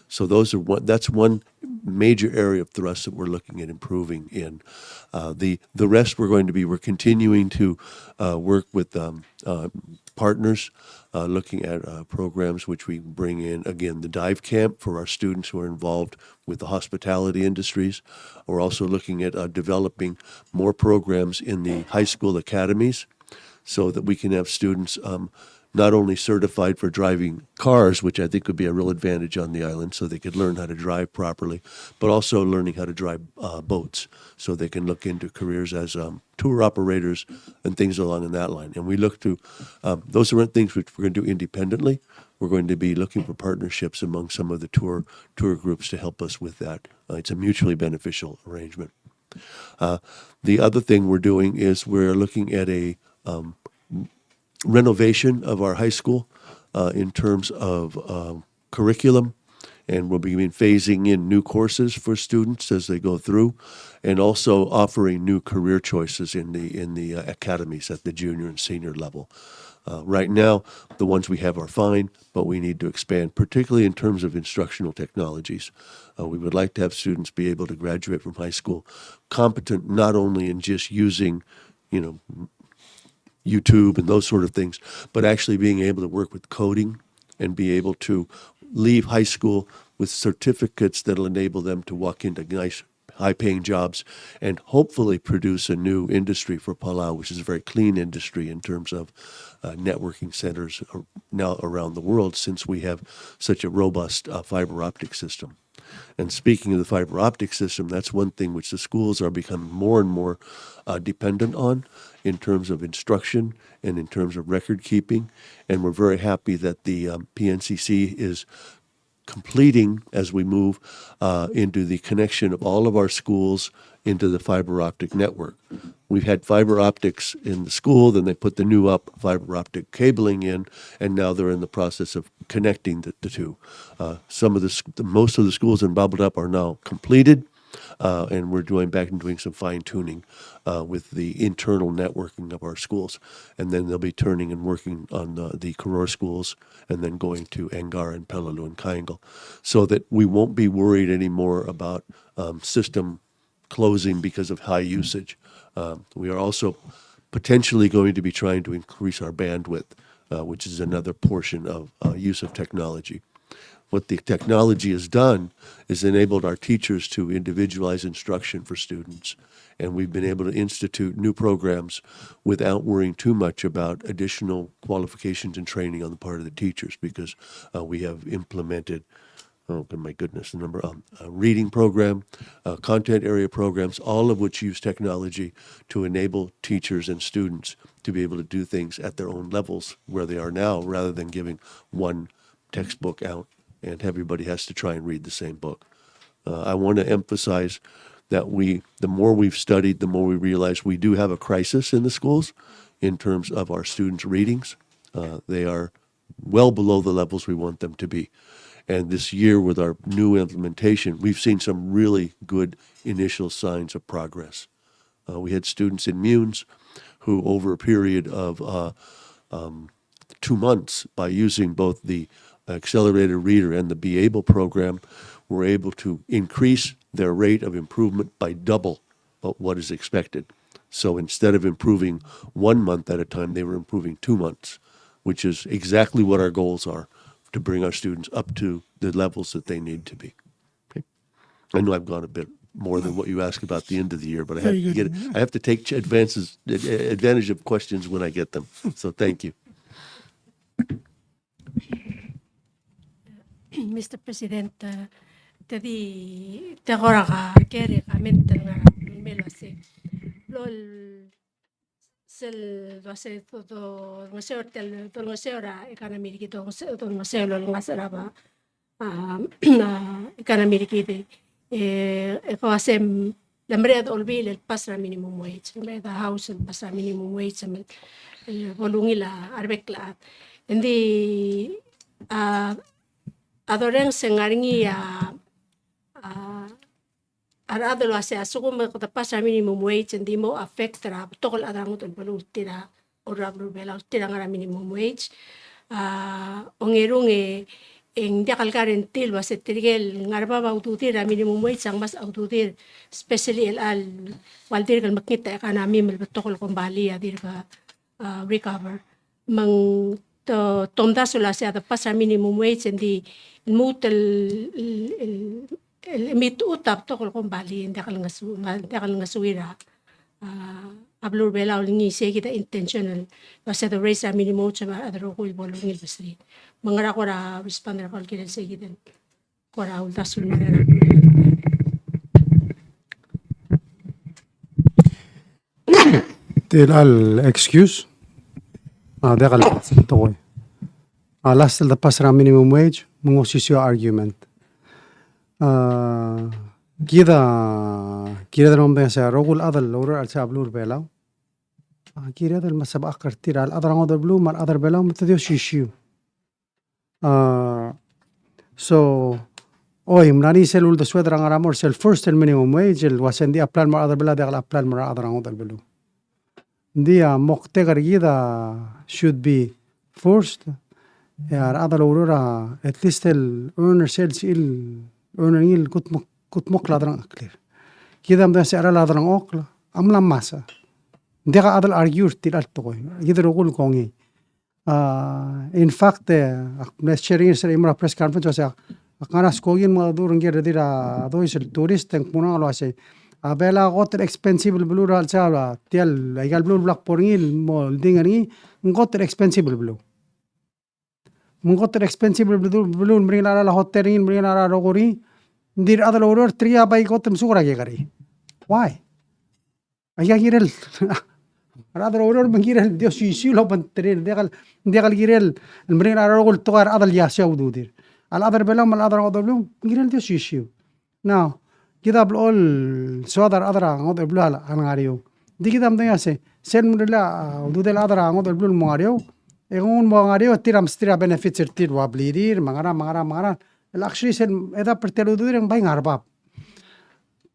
So that's one major area of thrust that we're looking at improving in. The rest we're continuing to work with partners, looking at programs which we bring in, again, the dive camp for our students who are involved with the hospitality industries. We're also looking at developing more programs in the high school academies so that we can have students not only certified for driving cars, which I think would be a real advantage on the island, so they could learn how to drive properly, but also learning how to drive boats, so they can look into careers as tour operators and things along in that line. And we look to, those aren't things which we're going to do independently. We're going to be looking for partnerships among some of the tour groups to help us with that. It's a mutually beneficial arrangement. The other thing we're doing is we're looking at a renovation of our high school in terms of curriculum, and we'll be phasing in new courses for students as they go through, and also offering new career choices in the academies at the junior and senior level. Right now, the ones we have are fine, but we need to expand, particularly in terms of instructional technologies. We would like to have students be able to graduate from high school competent not only in just using, YouTube and those sort of things, but actually being able to work with coding and be able to leave high school with certificates that'll enable them to walk into nice, high-paying jobs and hopefully produce a new industry for Palau, which is a very clean industry in terms of networking centers now around the world, since we have such a robust fiber optic system. And speaking of the fiber optic system, that's one thing which the schools are becoming more and more dependent on in terms of instruction and in terms of record keeping. And we're very happy that the PNCC is completing as we move into the connection of all of our schools into the fiber optic network. We've had fiber optics in the school, then they put the new fiber optic cabling in, and now they're in the process of connecting the two. Most of the schools in Babadup are now completed, and we're going back and doing some fine tuning with the internal networking of our schools. And then they'll be turning and working on the Koror schools and then going to Angar and Pelelu and Kaingal, so that we won't be worried anymore about system closing because of high usage. We are also potentially going to be trying to increase our bandwidth, which is another portion of use of technology. What the technology has done is enabled our teachers to individualize instruction for students, and we've been able to institute new programs without worrying too much about additional qualifications and training on the part of the teachers, because we have implemented, oh my goodness, the number reading program, content area programs, all of which use technology to enable teachers and students to be able to do things at their own levels where they are now, rather than giving one textbook out and everybody has to try and read the same book. I want to emphasize that the more we've studied, the more we realize we do have a crisis in the schools in terms of our students' readings. They are well below the levels we want them to be. And this year, with our new implementation, we've seen some really good initial signs of progress. We had students in Munes who, over a period of 2 months, by using both the accelerated reader and the Be Able program, were able to increase their rate of improvement by double what is expected. So instead of improving 1 month at a time, they were improving 2 months, which is exactly what our goals are, to bring our students up to the levels that they need to be. Okay? I know I've gone a bit more than what you asked about the end of the year, but I have to take advantage of questions when I get them. So thank you. Mr. President, tadi tegora ka kere ka mental nga melo se lol sel base todo ngaseo tel todo ngaseo ra ikana miriki todo ngaseo lol ngasera ba ikana miriki de ko asem lambre olbil el pasra minimum wage lambre the house el pasra minimum wage samel volungi la arbekla endi adoreng sengaringi arado lo hace asuko me ko pasa minimum wage hindi mo affect ra tokol adangot el balu tira ora blu bela tira ngara minimum wage ongerung en dia kalkaren til was tirgel ngarba ba ututira minimum wage sang mas ututir especially al waldir kal makita kana mimel tokol kombali adir ka recover mang to tomda sula se ada pasa minimum wage hindi mut el mit utap tokol kombali ndakal ngasuira ablur bela ulingi se kita intentional basta the raise minimum chama adro ko bolungil basri mangara ko ra responder kol kile se kita ko ra ulta sulmana Al excuse دقل توي last the pasra minimum wage mungosisio argument كده نوم se rogul adal lor al sablur belaw كده adal masab akartir al adar ngodal blue mal adar belaw mutadio shishiu so oy mrani selul the swedra ngaramor sel first el minimum wage el wasendi apply mar adar bela degal apply mar adar ngodal blue dia moktegar gida should be forced يعني هذا الأورورا at least ال earner sales earner كنت مقلا دران أكلير كذا مدرسة سعر لا دران أكلا أملا ماسا ديغا هذا الأرجيور تيل ألتوي يقدر يقول كوني in fact بس شيرين سر إمرا press conference وسا أنا سكوين ما دورن غير ديرا دويس التوريست تنكمونا لو أسي أبلا غوتر expensive البلو رال سالا تيل أيقال بلو بلاك بورنيل مول دينغني غوتر expensive البلو mungkoter expensive belum bring la hotelin bring la rogori dir adal oror tria bai gotem sura gari why aya girel adal oror mangirel dio si lo pantrel degal girel bring la rogol togar adal ya saudu dir al adal belam al adal odolum girel dio si now كده بقول سوادر أدرا عود بلو على عناريو دي كده مدنيا سن مدلا ودود الأدرا عود بلو الماريو يقول ماريو تيرام ستيرا بنفيتس تير وابليدير مغارا الأخشي سن إذا برتلو دودير باين عرباب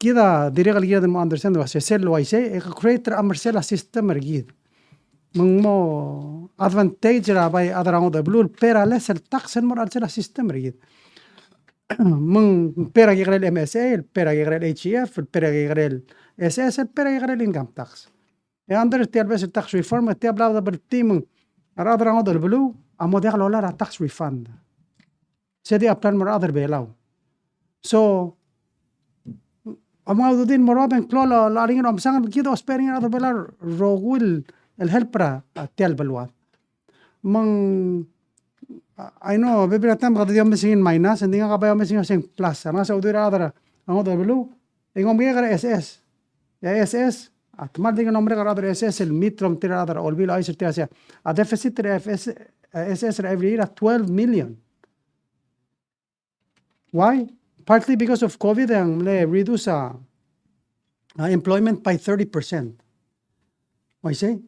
كده ديريغل كده ما أندرستاند واسه سل وايسه كريتر أمرسلا سيستم رجيد من مو أدفانتيج راباي أدرا عود بلو البيرا لسه التقسن مر أرسلا سيستم رجيد من pera que el MSA, el pera que el HEF, el pera que el SS, el pera que el income tax. Y andar este alvez el tax reform, este hablado por el team, ahora dragón del blue, a modelo la tax refund. Se de aplan mor other belao. So, amado din moroben clola la ringen om sangan kido sparing other belar rogul el helpra tel belwat. Mang I know baby time kada diam missing in minus and dinga kabayo missing sing plus ana sa udira adara ang odo belu ingom ge gara SS ya SS atmar dinga nombre gara adara SS el mitrom tira adara olbil ay sirte asia a deficit SS every year at 12 million. Why? Partly because of COVID and le reduce employment by 30%. Why say?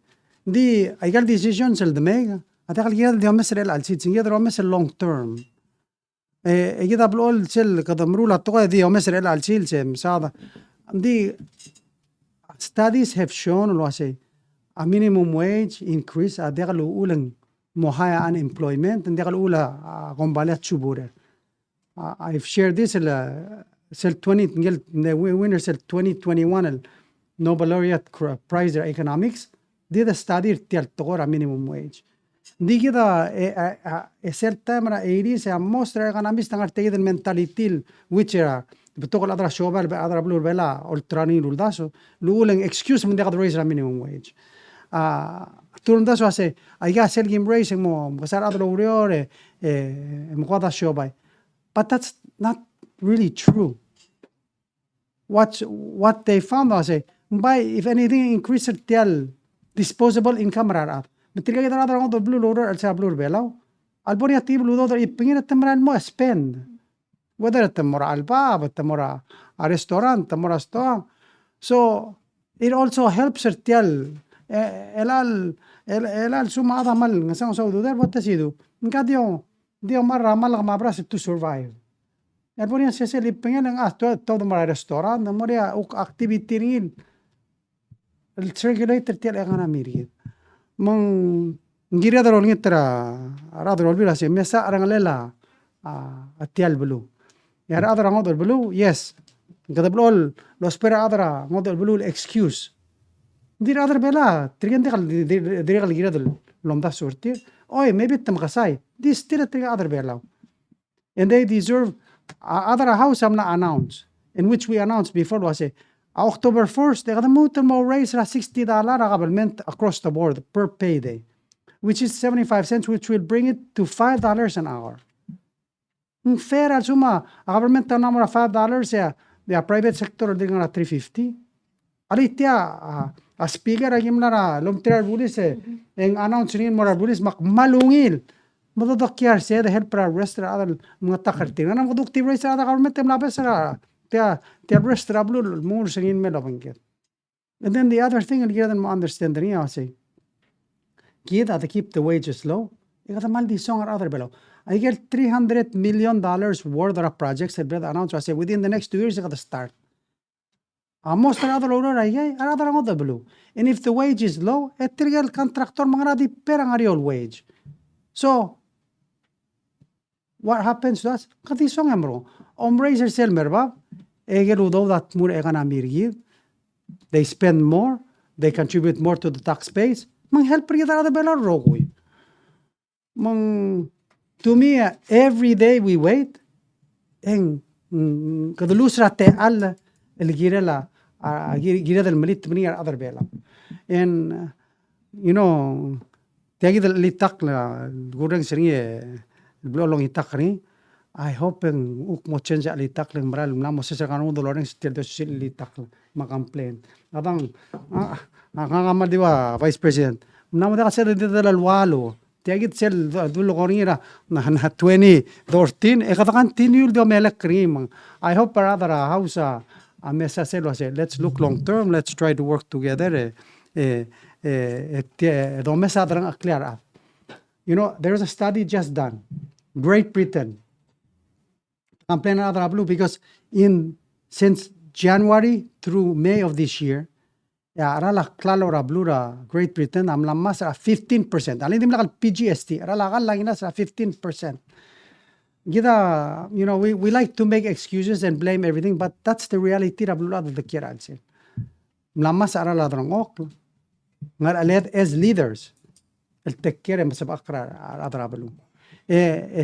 The I got decisions el de mega أتاقل كده دي مثل الألسيد سنجد رو مثل long term كده بقول سل كده مرولة تقول دي مثل الألسيد سم ساده دي studies have shown لو say a minimum wage increase أتاقل أولا مهاية unemployment أتاقل أولا قنبالات شبورة I've shared this سل 20 نقل winner سل 2021 Nobel laureate prize in economics did a study tial tokora minimum wage. Di kita certain mara 80s most economists tangar tegid mentality which era betokol adra shobal be adra blur bela ultrani luldaso luling excuse من دقد raise minimum wage. Turun daso ase aiga selgim raising mo kasar adra uriore mqada shobay. But that's not really true. What they found was by if anything increase tial disposable income rarat. Betilga kita adra ngodo blue loader alsa blur belaw. Alboria tib blue loader ipingin temral mo spend. Whether temora alba, but temora a restaurant, temora store. So it also helps tial elal suma ada mal ngasang saudu der what does he do? Nga dio marra mal mabras to survive. Alboria se ipingin ang todo mara restaurant, moria activity rin. El circulator tial economy rin. Mang ngira darol ngitra radrol bila se mesa arangalela atial blue. Yara adra ngodol blue, yes. Kada blol lo spera adra ngodol blue excuse. Dir adra bela trigen degal gira del lomda sortir. Oy maybe tamkasay. This still triga adra bela. And they deserve other house am not announced. In which we announced before was October 1st, they got a more raise $60 government across the board per payday, which is 75 cents, which will bring it to $5 an hour. Fair al suma, government number of $5, the private sector they're gonna $3.50. Alitia a speaker agim na lomtira bulis ang announce rin mo bulis malungil. Madodokyer said the helper restaurant other mga takarting. Anong productive restaurant government tem labas sa the restaurant blue more singin melobangket. And then the other thing I'll get them understand the I say kita to keep the wages low. I got a maldi song or other below. I get $300 million worth of projects that brother announced. I say within the next 2 years I got to start. Most another order I get another another blue. And if the wage is low, a trial contractor mga di perang real wage. So what happens to us? Kati song amro. Raiser sel merba. Egeludo that more economy. They spend more. They contribute more to the tax base. Mang help rin other belar rogoy. Mang to me every day we wait. Eng kadulus rate al el girela gira del malit mani other bela. And you know tagi del litak la gurang seringe blolong itak rin. I hope ang mo change litak lang maral mlamo sa kanong doloreng still do sil litak ma-complain. Abang nakakama Vice President. Mnamo da kasi dito dalwalo. Tiagit sel dulo ko rin na 2014 kata continue do melek krim. I hope para other house a mesa selo say let's look long term, let's try to work together. Do mesa drang clear. You know, there's a study just done. Great Britain. Complain another blue because since January through May of this year, arala klalo blura Great Britain amla mas 15%. Alin dim lakal PGST arala kal lang ina sa 15%. Gida, you know, we like to make excuses and blame everything, but that's the reality ra blura the kiral sin. Mlamas arala drang ok. Ngar alet as leaders. El take care mas bakra adra blu.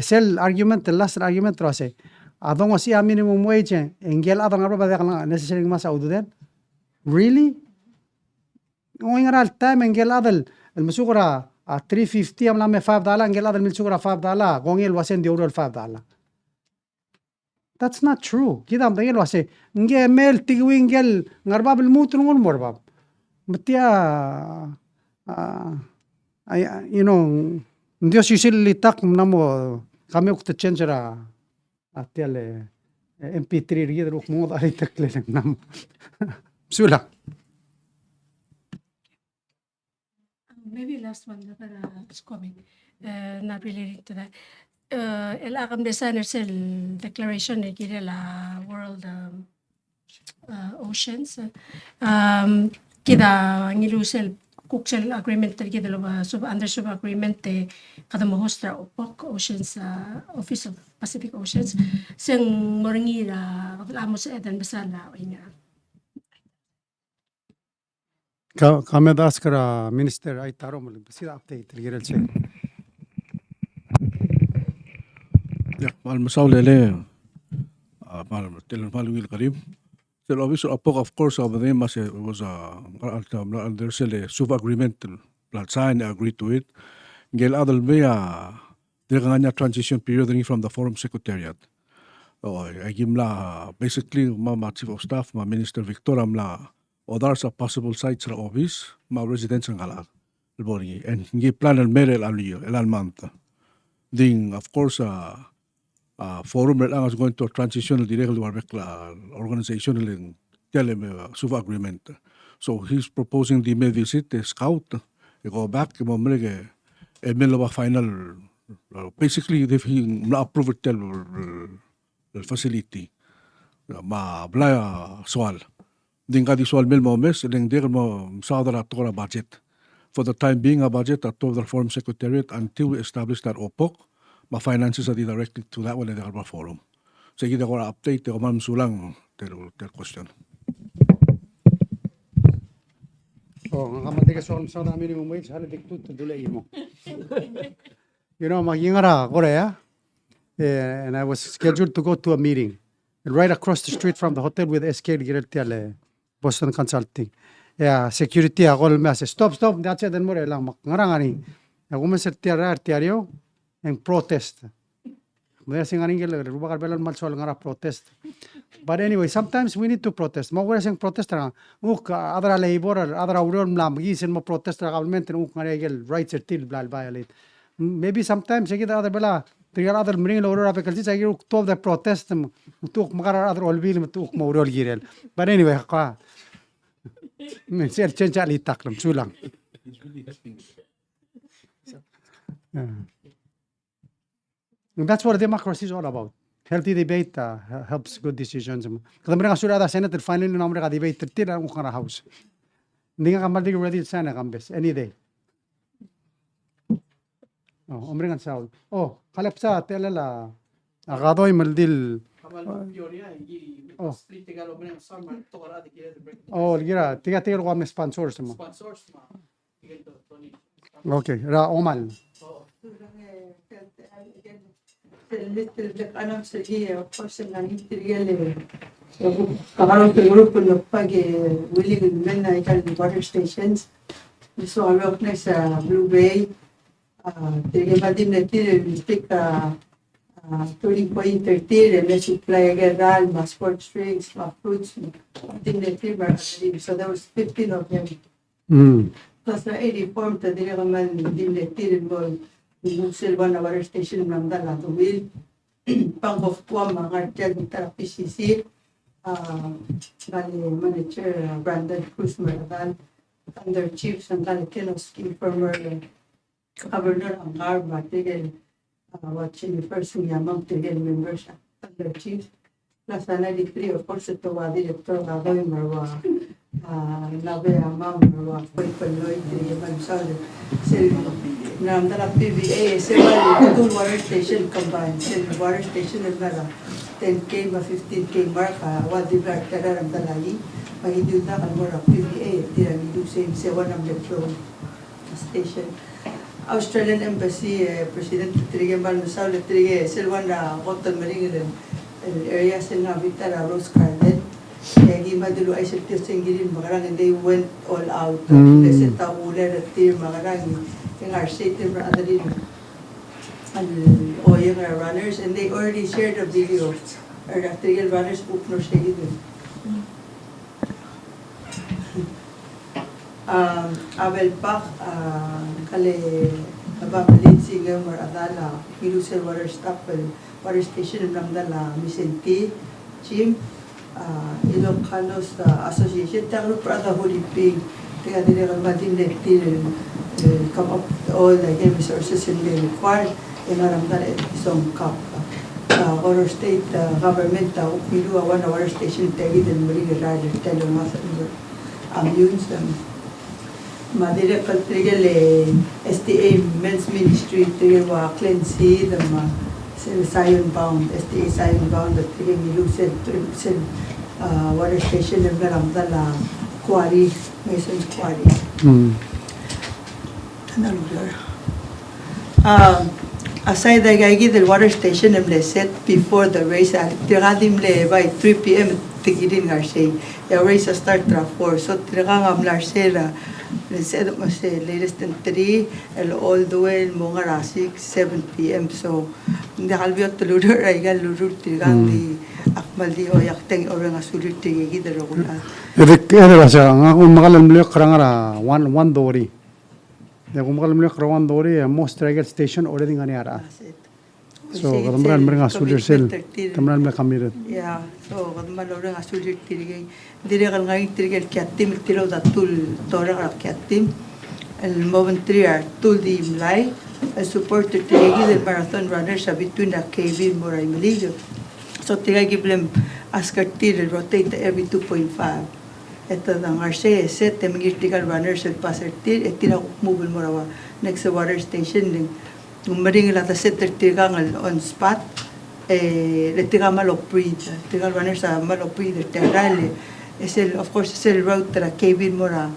Sel argument the last argument ra say adong si minimum wage engel adang arba ba necessary mas audu really going around time engel adal el musugura 350 amla me $5 engel adal milsugura $5 gongel wasen de euro $5. That's not true. Kidam dengel wase nge mel tigwingel ngarba bil mutrungun morbab matia you know Dios isil litak namo kami ukta change ra atiale MP3 rider uk mo dari takle nam sula. Maybe last one para comment. Not related to that. El akam designer sel declaration ni kira la world oceans. Kita ngilusel Kuksel agreement kita lo under sub agreement kada mo hostra opok oceans office of Pacific Oceans sing moringi la amo sa edan basala ina Kami askara minister ay taro mo sila update rigel say. Ya, mal masaulele mal telen mal wil karib. Sel obviously of course over there mas was there's a sub agreement plat sign agree to it. Gel adal be there nganya transition period from the forum secretariat. Oh, agimla basically ma chief of staff ma minister Victor amla others are possible sites ra office ma residence ngala albori and ngi plan el mere el almanta. Then of course forum lang is going to a transitional directly work organizational in tele sub agreement. So he's proposing the may visit the scout go back mo mrege el final basically if he approve it الفاسيليتي ما بلا سؤال دين قاعد يسؤال ميل مومس دين دير مصادرة تورا budget for the time being a budget at the forum secretariat until we establish that OPOC my finances are directly to that one in the forum so you got update the mam sulang their question Oh, ngaman dega soal sa minimum wage hali diktut dulay mo. You know, magingara Korea. And I was scheduled to go to a meeting right across the street from the hotel with SK Gireltiale, Boston Consulting. Yeah, security agol me stop, that's it, then more lang ngarangani. Ako man sa tiaryo and protest. May sing aningel rubakar belan malsol ngara protest. But anyway, sometimes we need to protest. Mo wala sing protest ra adra labor adra uron lam gisen mo protest ra government no ngara rights till blal violate. Maybe sometimes sige other bela Tigar other mring lo ora pekalsi say you top the protest tuk makara other olbil tuk mo rol girel. But anyway, ka men ser change ali taklam sulang. And that's what democracy is all about. Healthy debate helps good decisions. Kada mring asura da senate finally na mring debate tira ang kana house. Hindi nga kamal di ready sana kambes any day. Oh, omringan Saul. Oh, kalapsa telala. Agadoy maldil. Oh. Oh, gira, tiga ko am sponsors mo. Okay, ra omal. Ano sa iya, person na hintirigele. Kaharong sa grupo no pag willing men na ikal water stations. So I work na sa Blue Bay. Tirigema din na take turning point 13 and let's supply again ma sports drinks, ma fruits, din na so there was 15 of them. Plus na 80 form ta tirigema din na mo yung silva na water station ng dala to will pang of tuwa mga artiyan tara PCC gali manager Brandon Cruz Maradan under chiefs ang gali kilos informer governor ang Harvard tigil watching the person yamang tigil members under chief plus na decree of course ito wa director gagawin marwa nabe amang marwa koy panoy tigil magsal na dala PBA several two water station combined water station na 10K ba 15K mark wa di ba tara ang dalay pag-idud na kan mora PBA tira ni same se one of the flow station Australian Embassy President Trigembal Nusaw Trige Silwan na Cotton Maring area sa Navitara Rose Garden kaya madulo ay sa Tiyosingirin makarang and they went all out kasi taulan at tir makarang yung our state and other o yung runners and they already shared a video or the Trigel runners upno siya yun Abel Pak kale nababalin siya maradala Hilusel water water station ng dala Vicente Jim Ilocanos Association Taglo Prada Holiping kaya nila madin nektir come up all the resources in the required in aramdala isang cup Oro state government upilu awan water station tagi din muli rider telo mas ang yun sa Madira Trigel STA Men's Ministry Trigel wa Cleansea the Zion Bound STA Zion Bound the Trigel Milusen water station ng Naramdala quarry, Mason's quarry. Aside the guy the water station set before the race at by 3 p.m. tigirin Garcia. The race start at 4. So Tirangam Larsela said latest than 3 and all the way Mongara 6, 7 p.m. So the Halbiot Luder I got Ludur Tirang Akmaldi o Yaktang or Rasuri Tigi the Rogula. Kung makalamlio karangara one dori. Kung makalamlio karawan dori most target station already ngani ara. So kadamran mereka sulir sel, kadamran mereka kamirat. Yeah, so kadamran orang asulir tirigay. Dire kal ngayon tirigay kiatim tilo datul tora kal kiatim. El momentary tul di imlay. El support tirigay del marathon runner sa between the KB Moray Maligo. So tirigay giblem askartir rotate every 2.5. Ito ang RC set temingitigal runners el pasartir etina mobile morawa next water station din. Maring la set tigang on spot tigang malopri tigang runners sa malopri de terrale es el of course es el route tra Kevin Mora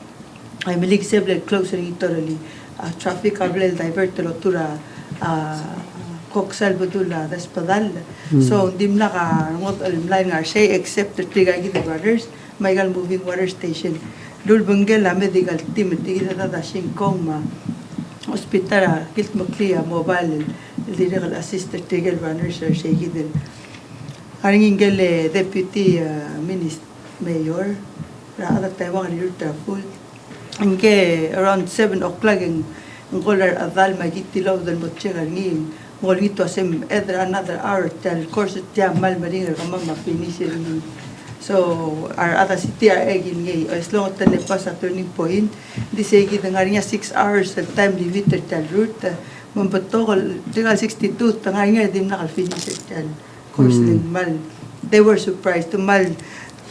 ay milig seble closer literally traffic able divert lo tura Coxal Badula Despadal so dimla ka ngot al line RC except the tigang the runners Maigal moving water station dul bangel la medical team tigida da singkong ma hospital kilt maklia mobile direct assistant tigel runner sir shegidel haring ingel deputy minister mayor ra ada taiwan yurta full inge around 7 o'clock in ngolar adal magitilaw dal motchegar ngin ngolito asem another hour tal course ya mal maring kamama finish so our other city are egin ngay as long as the pass at turning point this egi ngarinya 6 hours the time limited tal route mambotokol 62 tangarinya dim nakal finish tal course din mal they were surprised to mal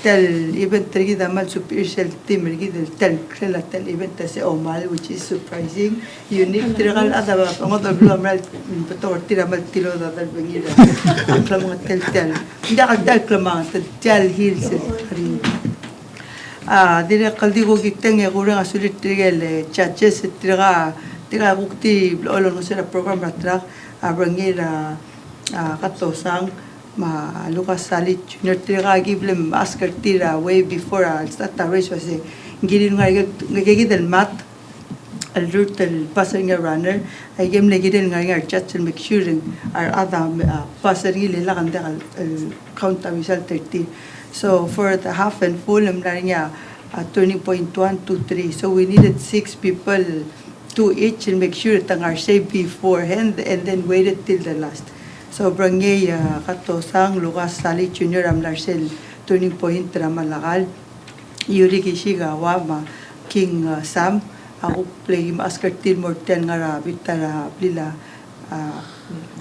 tel event trigida mal superficial team rigid tel klela tel event se omal which is surprising unique trigal adaba ngodo blo mal betor tira mal tilo da dal bengira aklam tel nda agdal klamang tel hills dire qaldi go giteng e gura asulit trigal chaches triga gukti olo no sera program ratra abrangira katosang ma Lucas Salit Junior tira giblem asker tira way before start the race was girin ngagi del mat al route el passenger runner ay game le girin ngagi chat make sure our other passenger le lagan del count result 30 so for the half and full niya turning point 1 2 3 so we needed 6 people 2 each and make sure tang are safe beforehand and then waited till the last. So brangay katosang Lucas Salit Junior Amlarsel turning point Ramalagal Yuri Kishigawa ma King Sam ako play masker team mortel nga bitara blila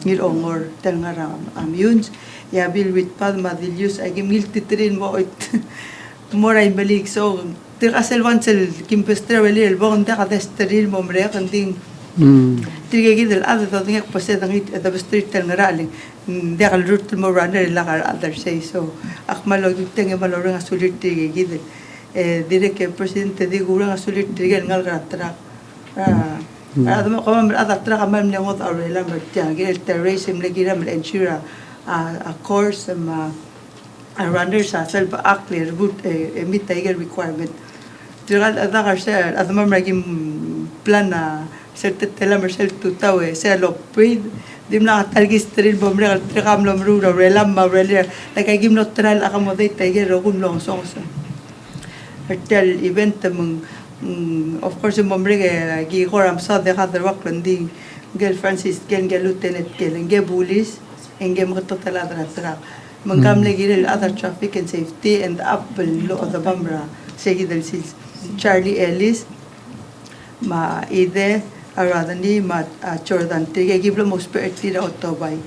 ngirongor tel nga amyuns ya bil with Padma Dilius ay gimiltitrin mo it moray balik so tikasel wansel kimpestra wali el bonda kadesteril mo mre kanding Tigigid el other thing I posted on it at the street and rally. They are root more runner like other say so. Akmalo thing a malorang a solid tigigid. Direct president de Gurang a solid trigger and algatra. Other track a man of our Lambert get the race and legiram ensure a course and a runners are self actually good meet tiger requirement. Tigal other share at the moment plan certain telemers to tawe se lo pid dimna targis tril bomre tregam lo mru ro relam ma relia like I give not tral accommodate tiger ro kun long song so tel event of course bomre gi goram sa de hat work landing gel Francis gen gel lieutenant gel nge police nge mo total adra tra mangam le gil other traffic and safety and up lo of the bamra segi del sis Charlie Ellis ma ide aradani ma Jordan tige giblo mo spirti da otobay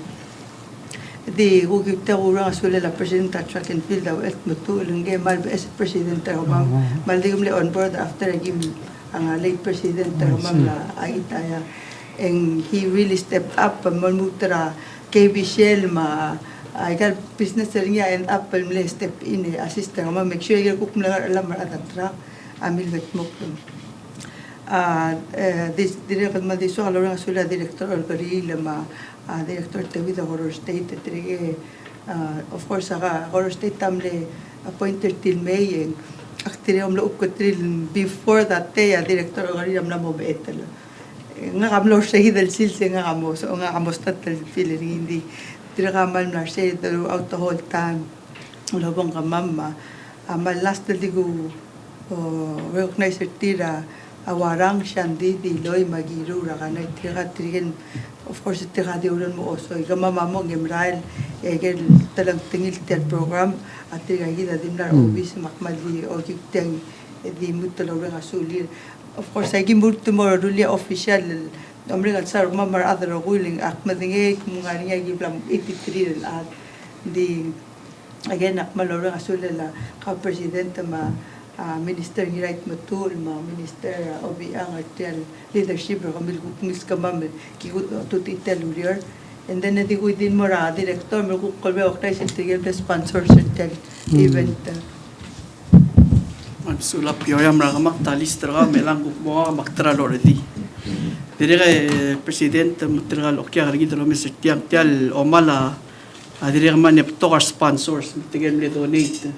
di gugita urang asule la presidenta track and field daw et mutu lenge mal as presidenta ma'am maldigum le on board after gim ang late presidenta ma'am la aitaya and he really stepped up malmutra KB Shell ma I got business niya and up le step in assistant ma'am make sure you cook na alam at track amilvet mokum. Director Madiso alora sula director algari lama director tewi the horror state trige of course aga horror state tamle appointed till May aktirem lo upkotril before that day director algari amna mo beetel nga kamlo shahid al silse nga kamos tatal feeling hindi tiramal na shahid throughout the whole time ulabang kamama amal last digo recognize tira awarang shandi di loy magiru rakana tira trigen of course tira di ulan mo oso ikamama mo ngemrail egel talang tingil tel program at tira gida dimnar obis makmali o kiteng di mutalo nga sulir of course I give tomorrow really official omring at sar mamar other ruling akmadinge kumungani giblam 83 at di again akmaloro nga sulila ka president ma minister ni right matul ma minister obi ang atel leadership ro kamil kumis kamam ki tutitel urier and then di ko din mo ra director mo ko kolbe okta sintigel sponsor tel event Sulap yoyam ra maktalis tra melang mo maktra already. Dire president mutral okya gargi dro mes tiang tel omala dire man neptor sponsors tigem le donate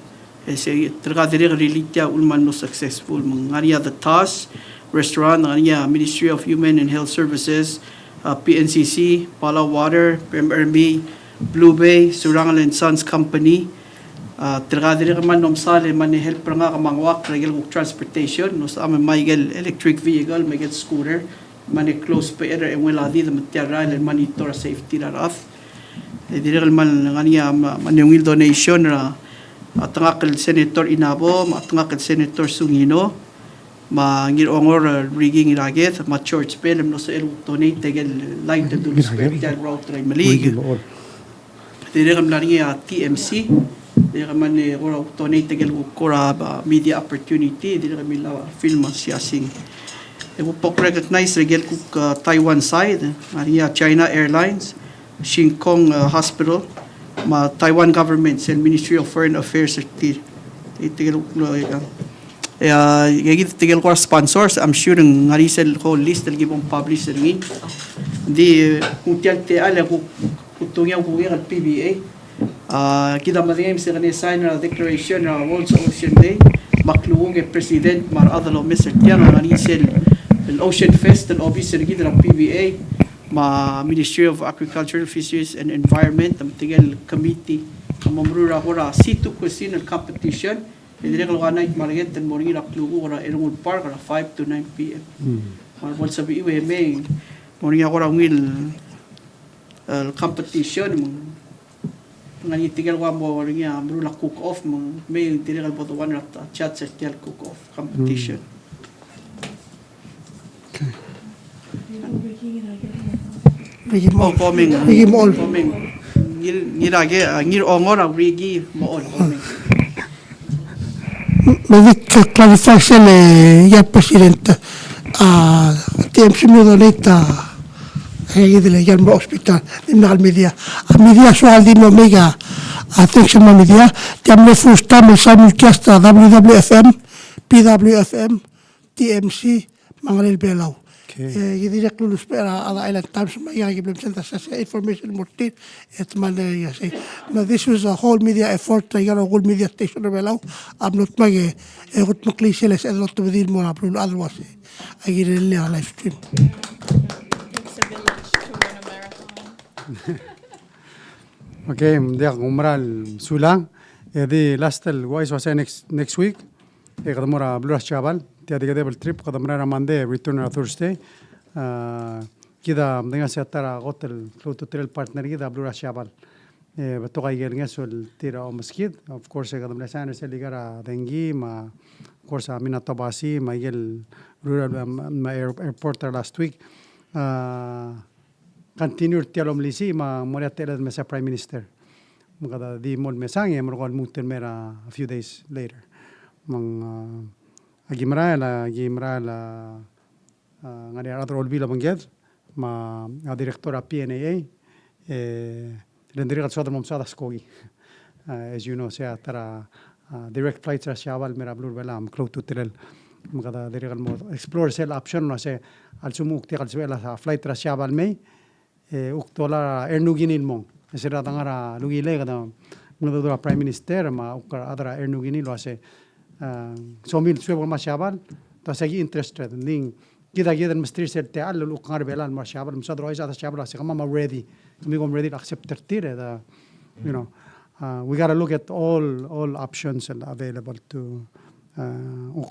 ese tra dire relitia ulman no successful mangaria the TAS restaurant ngania Ministry of Human and Health Services PNCC Pala Water PMRB Blue Bay Surangal and Sons Company tergadiri man nom sale man help nga kamangwak regel transportation no sa maigel electric vehicle maigel scooter man close pa era e wala di material and monitor safety raf e direl man ngania man yung donation ra atangakal senator Inabo atangakal senator Sungino ma ngir ongor rigging raget ma church pelem no sa donate tegel light to the spiritual route try malig direl man TMC Dia man ora donate tegel kora media opportunity dia kami la film siasing. Ego pok recognize regel ku Taiwan side, Maria China Airlines, Shinkong Hospital, ma Taiwan government and Ministry of Foreign Affairs tegel tegel kora sponsors. I'm sure ngari sel ko list lagi pong publish ringin. Di kutial te ala ku kutungya ku ngal PBA. Kita madingay sa kanil sign na declaration na World Ocean Day makluwag president mar adalo Mr. Tiang ang anisel Ocean Fest and obviously kita ng PBA ma Ministry of Agriculture, Fisheries and Environment ang tigel committee ang mamrura ko ra situ cuisine competition hindi na kalwa night market and morning naklugo ko ra Elmwood Park ra 5 to 9 p.m. Marwal sabi iwe may morning ako ra ngil competition ngani tigel wa mo ringa amru la cook off mo may tigel bo to one chat sa tigel cook off competition Rigi mo coming ngirage ngir ongora rigi mo on coming Medic clarification ya presidente TMC mi donita Hegidele Yarmo Hospital in Media. Media soal di Omega. I think some media. Tiamle first time simulcast WWFM, PWFM, TMC, Mangalil Belau. Gidirak lulus pera ala island times maya giblem senta sa information mortin et man ya say. Now this was a whole media effort to get a whole media station belau. I'm not mage got makli seles a lot of the more approve otherwise. I get a live stream. Okay, dia umral sulang. Di last el wise was next week. Kadamora Blue Chaval. Dia digable trip kadamora Monday return on Thursday. Kida dengan setara hotel to trail partner kida Blue Chaval. Batoka igelnga sul tira o masjid. Of course kadamora sana seligara dengi ma of course amina tabasi ma igel rural ma airport last week. Continued tialom lisi ma moria teled mesa prime minister. Magada di mol mesangi morgal muten mera a few days later. Mang agimra la ngani other olbila manged ma a directora PNAA rendirigal sodar momsada skogi. As you know, sea tara direct flights ra shaval mera blur belam close to tel magada diri kan mo explore sel option no se al sumuk te kal suela sa flight ra siabal mei uktola ernuginin mong sira tangara lugile kada mga prime minister ma ukar adara ernugini lo ase somil suwa ma siabal to sagi interested ning kita mesti sel te al lu kangar belan ma siabal msadro isa siabal ase kama ma ready kami kom ready to accept tire da you know we got to look at all options available to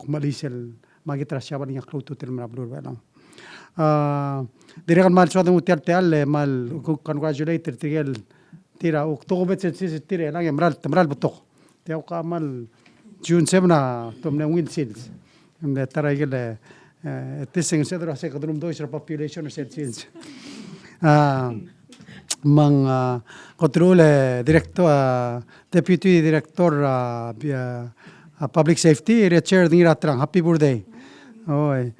malisel magitra siabal nga kluto til ma blur belang dire kan mal suatu hotel te al mal congratulate tigel tira oktober sensis tira lang temral butok te ka mal June 7 na tomne win sales the taragel testing sedro se kadrum dois population sales mang control director deputy director public safety chair ni ratrang happy birthday oi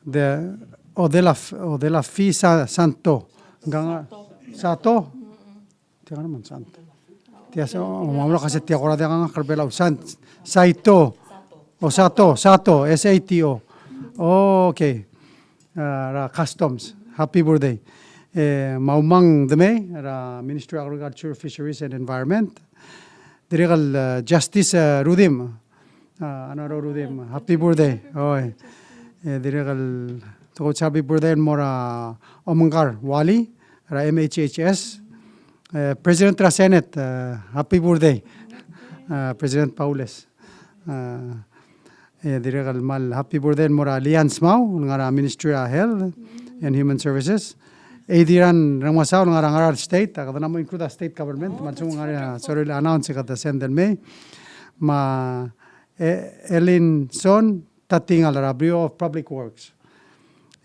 de odela fi santo ganga sato tiang naman santo tia sa mamlo kasi tia kora de ganga karbela saito o sato SATO okay ra customs happy birthday maumang deme ra Ministry of Agriculture Fisheries and Environment Direcal Justice Rudim anaro Rudim happy birthday oi Direcal to happy birthday mora Omangar Wali ra MHHS President ra Senate happy birthday President Paules Direcal mal happy birthday mora Alliance Mau ngara Ministry of Health and Human Services Ediran Ramasaw ngara state kada namo include state government mansung ngara sorry announce kada send me ma Elin Son tatingal ra Bureau of Public Works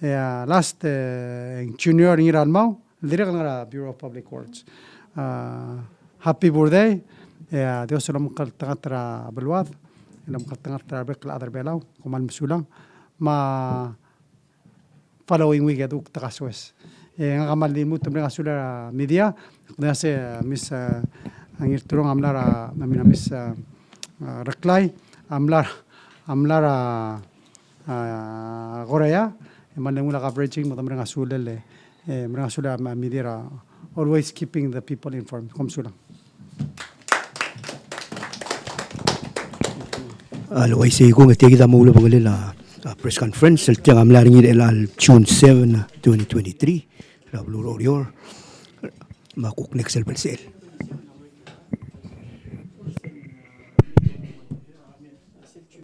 last junior ngiran mau dire ngara Bureau of Public Works happy birthday Dios salam kal tangatra belwat lam kal tangatra bekla adar belaw kumal musulang ma following week aduk takaswes nga kamal limut tumre ngasula media nase miss angir turong amlara namina miss reklay amlara Korea manengula coveraging mo tumre ngasula le ngasula media always keeping the people informed komsula Alway say kung kita maulo pagalila press conference el tiang amla ringi el June 7 2023 la blur orior makuk next el